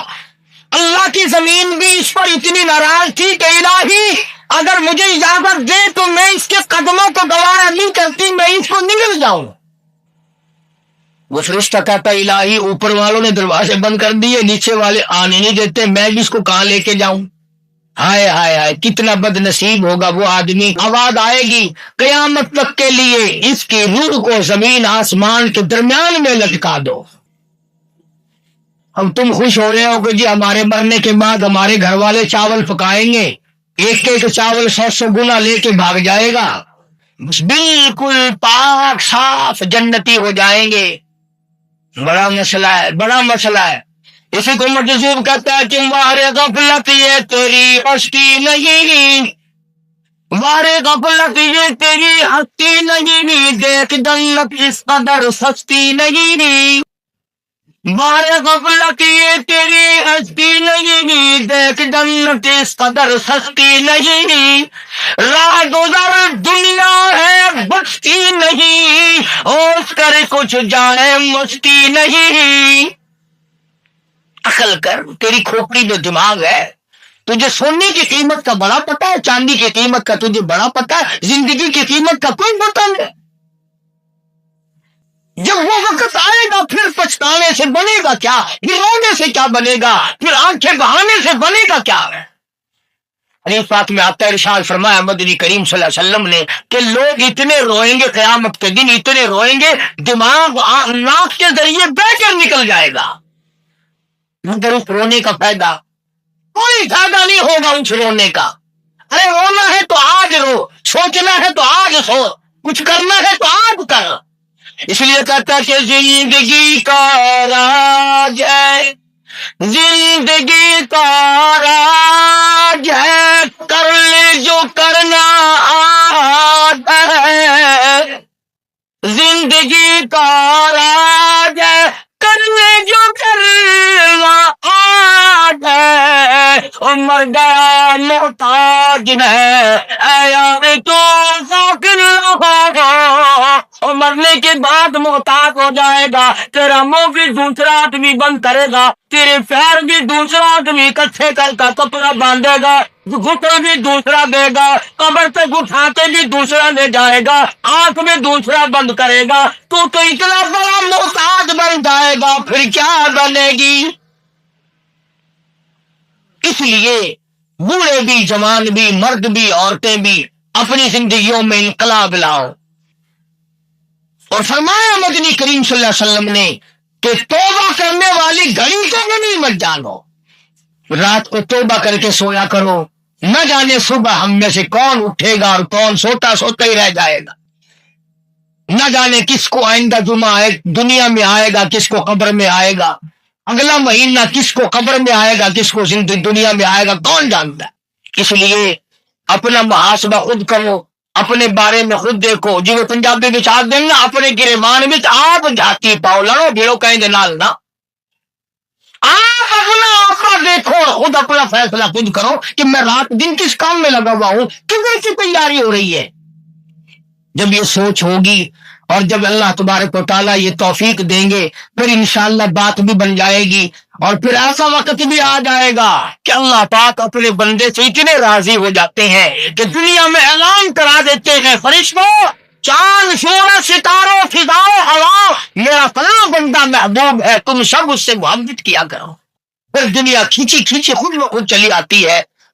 اللہ کی زمین بھی اس پر اتنی ناراض تھی کہ الہی اگر مجھے اجازت دے تو میں اس کے قدموں کو گوارا نہیں کرتی، میں اس کو نگل جاؤں۔ وہ فرشتہ کہتا ہے الہی اوپر والوں نے دروازے بند کر دیے، نیچے والے آنے نہیں دیتے، میں بھی اس کو کہاں لے کے جاؤں؟ ہائے ہائے ہائے، کتنا بد نصیب ہوگا وہ آدمی۔ آواز آئے گی قیامت تک کے لیے اس کی روح کو زمین آسمان کے درمیان میں لٹکا دو۔ اب تم خوش ہو رہے ہو کہ جی ہمارے مرنے کے بعد ہمارے گھر والے چاول پکائیں گے، ایک ایک چاول 100 گنا لے کے بھاگ جائے گا، بالکل پاک صاف جنتی ہو جائیں گے۔ بڑا مسئلہ ہے، بڑا مسئلہ ہے۔ اسی کو مجذوب کہتا ہے کہ وارے غفلت یہ تیری ہستی نہیں، وارے غفلت یہ تیری ہستی نہیں، دیکھ جنت اس قدر سستی نہیں، وارے غفلت یہ تیری ہستی نہیں، دیکھ جنت اس قدر سستی نہیں، راہ گزر دنیا ہے بستی نہیں، اس کر کچھ جائے مستی نہیں۔ عقل کر، تیری کھوپڑی جو دماغ ہے، تجھے سونے کی قیمت کا بڑا پتہ ہے، چاندی کی قیمت کا تجھے بڑا پتہ ہے، زندگی کی قیمت کا کوئی پتہ نہیں۔ جب وہ وقت آئے گا پھر پچھتانے سے بنے گا کیا، پھر رونے سے کیا بنے گا، پھر آنکھیں بہانے سے بنے گا کیا ہے؟ حدیث پاک میں آتا ہے، ارشاد فرمایا مدنی کریم صلی اللہ علیہ وسلم نے کہ لوگ اتنے روئیں گے قیامت کے دن، اتنے روئیں گے دماغ ناک کے ذریعے بہ کر نکل جائے گا، مگر اس رونے کا فائدہ کوئی فائدہ نہیں ہوگا اس رونے کا۔ ارے رونا ہے تو آج رو، سوچنا ہے تو آج سوچ، کچھ کرنا ہے تو آج کر۔ اس لیے کہتا کہ زندگی کا راج ہے، زندگی کا راج ہے، کر لے جو کرنا آتا ہے، زندگی کا راج ہے، کر لے جو کرنا آتا ہے، مر گیا محتاج ہے، اے یار تو فاقر ہوگا، اور مرنے کے بعد محتاج ہو جائے گا، تیرا منہ بھی دوسرا آدمی بند کرے گا، تیرے پیر بھی دوسرا آدمی کچھے کر کا کپڑا باندھے گا، گھٹنے بھی دوسرا دے گا، قبر پہ گھٹاتے بھی دوسرا لے جائے گا، آنکھ میں دوسرا بند کرے گا، تو اتنا بڑا محتاج بن جائے گا، پھر کیا بنے گی؟ اس لیے بوڑھے بھی، جوان بھی، مرد بھی، عورتیں بھی اپنی زندگیوں میں انقلاب لاؤ۔ اور فرمایا مدنی کریم صلی اللہ علیہ وسلم نے کہ توبہ کرنے والی گھڑی کو غنیمت جانو، رات کو توبہ کر کے سویا کرو، نہ جانے صبح ہم میں سے کون اٹھے گا اور کون سوتا سوتا ہی رہ جائے گا، نہ جانے کس کو آئندہ جمعہ دنیا میں آئے گا، کس کو قبر میں آئے گا، اگلا مہینہ کس کو قبر میں آئے گا، کس کو دنیا میں آئے گا، کون جانتا ہے؟ اس لیے اپنا محاسبہ خود کرو، اپنے بارے میں خود دیکھو، جی وہ پنجابی بچا دیں گا اپنے گریبان میں آپ جاتی پاؤ لڑو بھیڑو کہیں دے نال نہ، آپ اپنا آقا دیکھو، خود اپنا فیصلہ خود کرو کہ میں رات دن کس کام میں لگا ہوا ہوں، کدھر کی تیاری ہو رہی ہے۔ جب یہ سوچ ہوگی اور جب اللہ تبارک و تعالیٰ یہ توفیق دیں گے پھر انشاءاللہ بات بھی بن جائے گی، اور پھر ایسا وقت بھی آ جائے گا کہ اللہ پاک اپنے بندے سے اتنے راضی ہو جاتے ہیں کہ دنیا میں اعلان کرا دیتے ہیں، فرشتوں، چاند، سورج، ستاروں، فضاؤں، ہوا، میرا فلاں بندہ محبوب ہے، تم سب اس سے محبت کیا کرو۔ پھر دنیا کھینچی کھینچی خود بخود چلی آتی ہے،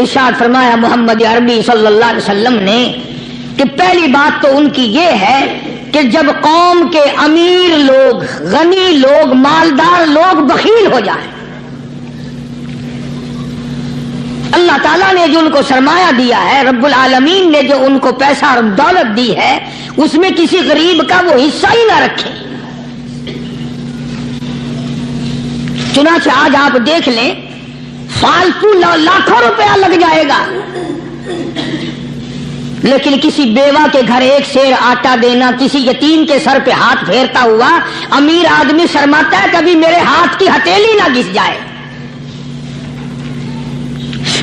ارشاد فرمایا محمد عربی صلی اللہ علیہ وسلم نے کہ پہلی بات تو ان کی یہ ہے کہ جب قوم کے امیر لوگ، غنی لوگ، مالدار لوگ بخیل ہو جائیں، اللہ تعالیٰ نے جو ان کو سرمایہ دیا ہے، رب العالمین نے جو ان کو پیسہ اور دولت دی ہے، اس میں کسی غریب کا وہ حصہ ہی نہ رکھیں۔ چنانچہ آج آپ دیکھ لیں، فالتو لاکھوں روپیہ لگ جائے گا، لیکن کسی بیوہ کے گھر ایک سیر آٹا دینا، کسی یتیم کے سر پہ ہاتھ پھیرتا ہوا امیر آدمی شرماتا ہے کبھی میرے ہاتھ کی ہتھیلی نہ گھس جائے۔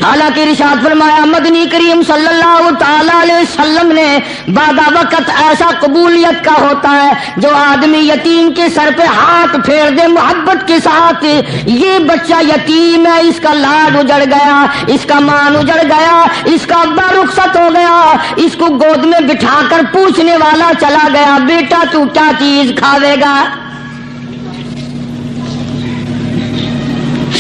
حالانکہ ارشاد فرمایا مدنی کریم صلی اللہ تعالی علیہ وسلم نے بعد وقت ایسا قبولیت کا ہوتا ہے جو آدمی یتیم کے سر پہ ہاتھ پھیر دے محبت کے ساتھ، یہ بچہ یتیم ہے، اس کا لاڈ اجڑ گیا، اس کا مان اجڑ گیا، اس کا ابا رخصت ہو گیا، اس کو گود میں بٹھا کر پوچھنے والا چلا گیا، بیٹا تو کیا چیز کھاوے گا؟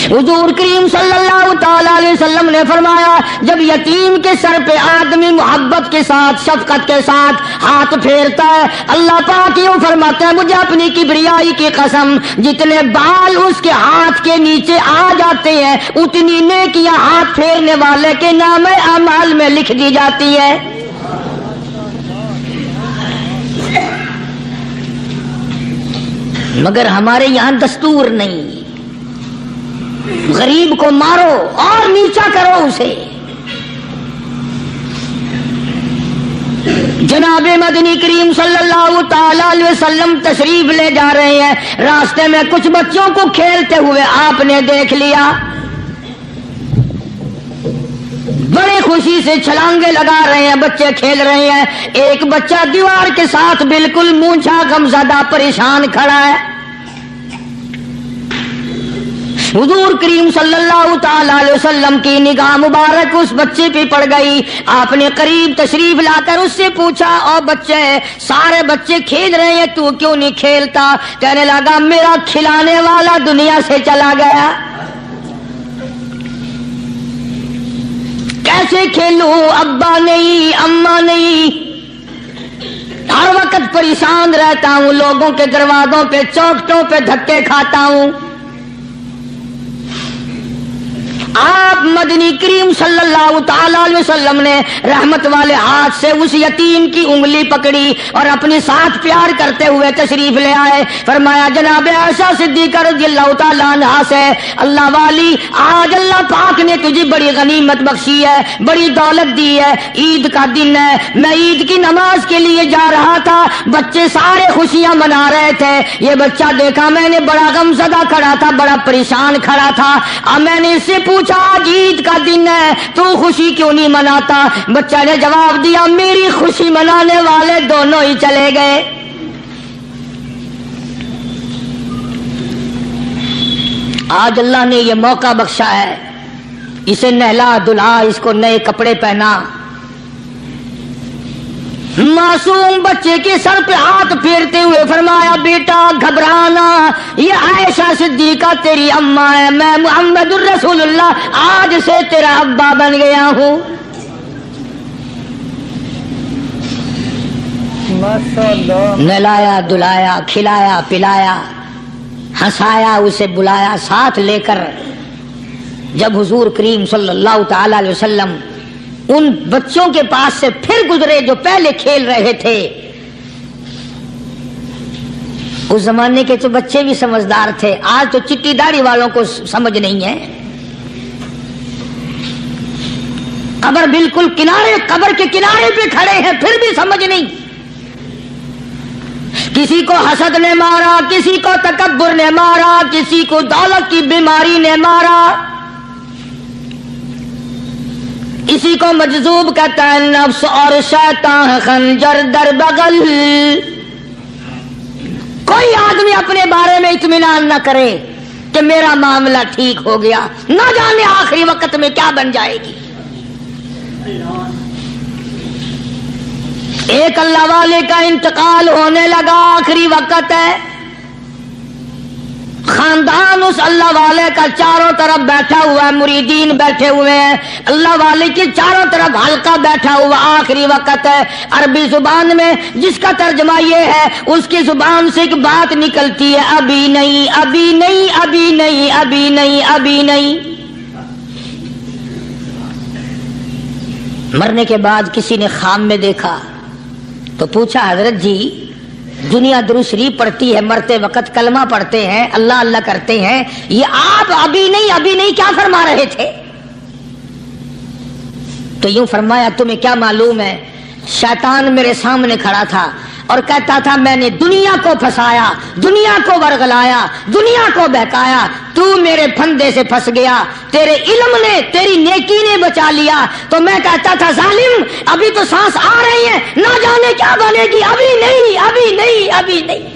حضور کریم صلی اللہ تعالی علیہ وسلم نے فرمایا جب یتیم کے سر پہ آدمی محبت کے ساتھ، شفقت کے ساتھ ہاتھ پھیرتا ہے، اللہ پاک یوں فرماتا ہے مجھے اپنی کبریائی کی قسم جتنے بال اس کے ہاتھ کے نیچے آ جاتے ہیں اتنی نیکیاں ہاتھ پھیرنے والے کے نام اعمال میں لکھ دی جاتی ہے۔ مگر ہمارے یہاں دستور نہیں، غریب کو مارو اور نیچا کرو اسے۔ جناب مدنی کریم صلی اللہ تعالی علیہ وسلم تشریف لے جا رہے ہیں، راستے میں کچھ بچوں کو کھیلتے ہوئے آپ نے دیکھ لیا، بڑے خوشی سے چھلانگے لگا رہے ہیں، بچے کھیل رہے ہیں، ایک بچہ دیوار کے ساتھ بالکل مونچھا غمزدہ پریشان کھڑا ہے۔ حضور کریم صلی اللہ تعالی علیہ وسلم کی نگاہ مبارک اس بچے پہ پڑ گئی، آپ نے قریب تشریف لا کر اس سے پوچھا او بچے، سارے بچے کھیل رہے ہیں تو کیوں نہیں کھیلتا؟ کہنے لگا میرا کھلانے والا دنیا سے چلا گیا، کیسے کھیلوں؟ ابا نہیں، اماں نہیں، ہر وقت پریشان رہتا ہوں، لوگوں کے دروازوں پہ چوکھٹوں پہ دھکے کھاتا ہوں۔ آپ مدنی کریم صلی اللہ تعالی علیہ وسلم نے رحمت والے ہاتھ سے اس یتیم کی انگلی پکڑی اور اپنے ساتھ پیار کرتے ہوئے تشریف لے آئے، فرمایا جناب عائشہ صدیقہ رضی اللہ تعالی عنہا سے اللہ والی آج اللہ پاک نے تجھے بڑی غنیمت بخشی ہے، بڑی دولت دی ہے، عید کا دن ہے، میں عید کی نماز کے لیے جا رہا تھا، بچے سارے خوشیاں منا رہے تھے، یہ بچہ دیکھا میں نے بڑا غمزدہ کھڑا تھا، بڑا پریشان کھڑا تھا، اب میں نے اس سے پوچھا آج عید کا دن ہے تو خوشی کیوں نہیں مناتا؟ بچہ نے جواب دیا میری خوشی منانے والے دونوں ہی چلے گئے۔ آج اللہ نے یہ موقع بخشا ہے، اسے نہلا دھلا، اس کو نئے کپڑے پہنا، معصوم بچے کے سر پہ ہاتھ پھیرتے ہوئے فرمایا بیٹا گھبرانا، یہ عائشہ صدیقہ تیری اماں ہے، میں محمد الرسول اللہ آج سے تیرا ابا بن گیا ہوں۔ نہلایا دلایا، کھلایا پلایا، ہنسایا، اسے بلایا ساتھ لے کر، جب حضور کریم صلی اللہ تعالی علیہ وسلم ان بچوں کے پاس سے پھر گزرے جو پہلے کھیل رہے تھے، اس زمانے کے تو بچے بھی سمجھدار تھے، آج تو چٹی داڑھی والوں کو سمجھ نہیں ہے، قبر بالکل کنارے، قبر کے کنارے پہ کھڑے ہیں پھر بھی سمجھ نہیں، کسی کو حسد نے مارا، کسی کو تکبر نے مارا، کسی کو دولت کی بیماری نے مارا، اسی کو مجذوب کہتا ہے، نفس اور شیطان خنجر در بغل۔ کوئی آدمی اپنے بارے میں اطمینان نہ کرے کہ میرا معاملہ ٹھیک ہو گیا، نہ جانے آخری وقت میں کیا بن جائے گی۔ ایک اللہ والے کا انتقال ہونے لگا، آخری وقت ہے، خاندان اس اللہ والے کا چاروں طرف بیٹھا ہوا ہے، مریدین بیٹھے ہوئے ہیں، اللہ والے کے چاروں طرف حلقہ بیٹھا ہوا، آخری وقت ہے۔ عربی زبان میں جس کا ترجمہ یہ ہے، اس کی زبان سے ایک بات نکلتی ہے، ابھی نہیں، ابھی نہیں، ابھی نہیں، ابھی نہیں، ابھی نہیں۔ مرنے کے بعد کسی نے خواب میں دیکھا تو پوچھا، حضرت جی دنیا درود شریف پڑھتی ہے، مرتے وقت کلمہ پڑھتے ہیں، اللہ اللہ کرتے ہیں، یہ آپ ابھی نہیں ابھی نہیں کیا فرما رہے تھے؟ تو یوں فرمایا، تمہیں کیا معلوم ہے، شیطان میرے سامنے کھڑا تھا اور کہتا تھا میں نے دنیا کو پھنسایا، دنیا کو ورغلایا، دنیا کو بہکایا، تو میرے پھندے سے پھنس گیا، تیرے علم نے، تیری نیکی نے بچا لیا۔ تو میں کہتا تھا ظالم ابھی تو سانس آ رہی ہے، نہ جانے کیا بنے گی، ابھی نہیں، ابھی نہیں، ابھی نہیں۔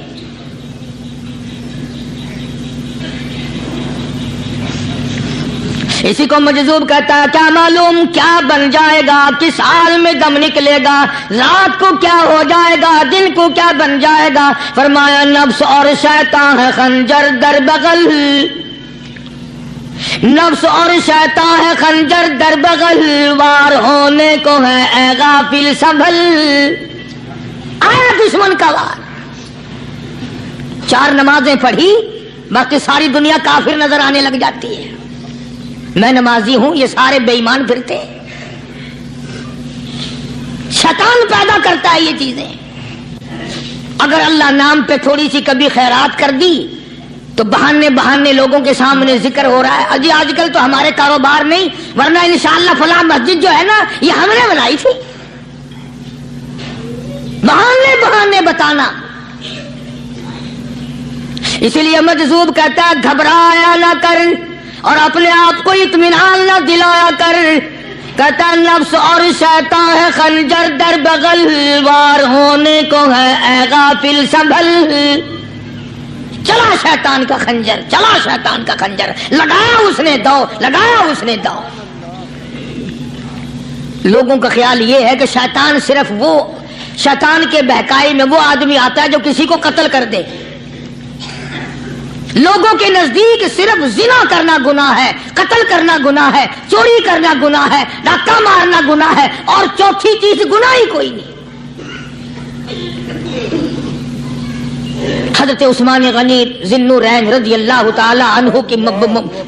اسی کو مجذوب کہتا ہے، کیا معلوم کیا بن جائے گا، کس حال میں دم نکلے گا، رات کو کیا ہو جائے گا، دن کو کیا بن جائے گا۔ فرمایا نفس اور شیطان ہے خنجر در بغل، نفس اور شیطان ہے خنجر در بغل، وار ہونے کو ہے اے غافل سنبھل۔ آیا دشمن کا وار، 4 نمازیں پڑھی، باقی ساری دنیا کافر نظر آنے لگ جاتی ہے، میں نمازی ہوں، یہ سارے بے ایمان پھرتے ہیں۔ شیطان پیدا کرتا ہے یہ چیزیں۔ اگر اللہ نام پہ تھوڑی سی کبھی خیرات کر دی تو بہانے بہانے لوگوں کے سامنے ذکر ہو رہا ہے، اجی آج کل تو ہمارے کاروبار نہیں، ورنہ انشاءاللہ فلاں مسجد جو ہے نا یہ ہم نے بنائی تھی، بہانے بہانے بتانا۔ اسی لیے مجذوب کہتا ہے گھبرایا نہ کر اور اپنے آپ کو اطمینان نہ دلایا کر، کہتا نفس اور شیطان ہے خنجر در بغل، وار ہونے کو ہے اے غافل سنبھل۔ چلا شیطان کا خنجر، چلا شیطان کا خنجر، لگایا اس نے دو، لگایا اس نے دو۔ لوگوں کا خیال یہ ہے کہ شیطان صرف وہ، شیطان کے بہکائی میں وہ آدمی آتا ہے جو کسی کو قتل کر دے۔ لوگوں کے نزدیک صرف زنا کرنا گناہ ہے، قتل کرنا گناہ ہے، چوری کرنا گناہ ہے، ڈاکہ مارنا گناہ ہے، اور چوتھی چیز گناہ ہی کوئی نہیں۔ حضرت عثمان غنی ذی النورین رضی اللہ تعالی عنہ کی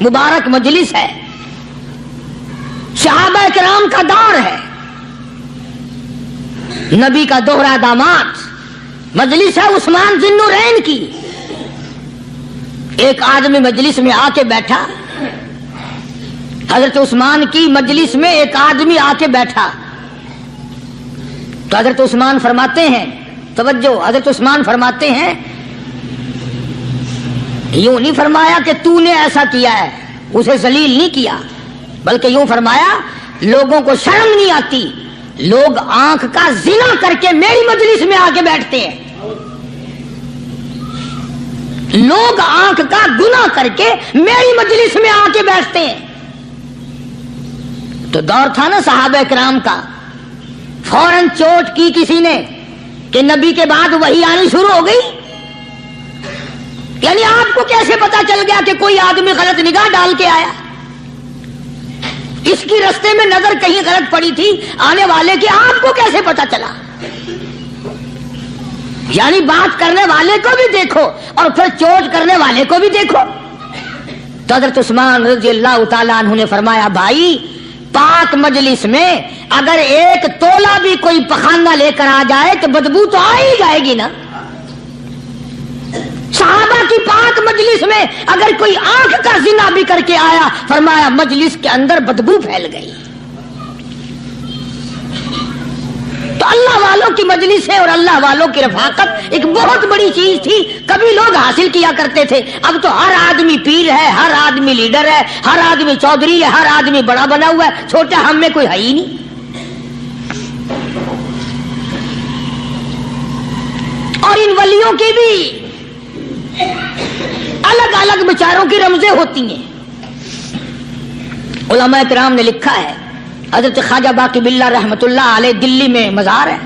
مبارک مجلس ہے، صحابہ کرام کا دور ہے، نبی کا دوہرا داماد، مجلس ہے عثمان ذی النورین کی۔ ایک آدمی مجلس میں آ کے بیٹھا، حضرت عثمان کی مجلس میں ایک آدمی آ کے بیٹھا تو حضرت عثمان فرماتے ہیں، توجہ، حضرت عثمان فرماتے ہیں، یوں نہیں فرمایا کہ تو نے ایسا کیا ہے، اسے ذلیل نہیں کیا، بلکہ یوں فرمایا لوگوں کو شرم نہیں آتی، لوگ آنکھ کا زنا کر کے میری مجلس میں آ کے بیٹھتے ہیں، لوگ آنکھ کا گناہ کر کے میری مجلس میں آ کے بیٹھتے ہیں۔ تو دور تھا نا صحابہ کرام کا، فوراً چوٹ کی کسی نے کہ نبی کے بعد وحی آنی شروع ہو گئی۔ یعنی آپ کو کیسے پتا چل گیا کہ کوئی آدمی غلط نگاہ ڈال کے آیا؟ اس کی رستے میں نظر کہیں غلط پڑی تھی آنے والے کی، آپ کو کیسے پتا چلا؟ یعنی بات کرنے والے کو بھی دیکھو اور پھر چوٹ کرنے والے کو بھی دیکھو۔ تو حضرت عثمان رضی اللہ تعالیٰ عنہ نے فرمایا، بھائی پاک مجلس میں اگر ایک تولا بھی کوئی پخانہ لے کر آ جائے تو بدبو تو آ ہی جائے گی نا۔ صحابہ کی پاک مجلس میں اگر کوئی آنکھ کا زنا بھی کر کے آیا، فرمایا مجلس کے اندر بدبو پھیل گئی۔ تو اللہ والوں کی مجلس ہے اور اللہ والوں کی رفاقت ایک بہت بڑی چیز تھی، کبھی لوگ حاصل کیا کرتے تھے، اب تو ہر آدمی پیر ہے، ہر آدمی لیڈر ہے، ہر آدمی چودھری ہے، ہر آدمی بڑا بنا ہوا ہے، چھوٹا ہم میں کوئی ہے ہی نہیں۔ اور ان ولیوں کی بھی الگ الگ بیچاروں کی رمزیں ہوتی ہیں۔ علماء کرام نے لکھا ہے، حضرت خواجہ باقی باللہ رحمت اللہ علیہ دلی میں مزار ہے،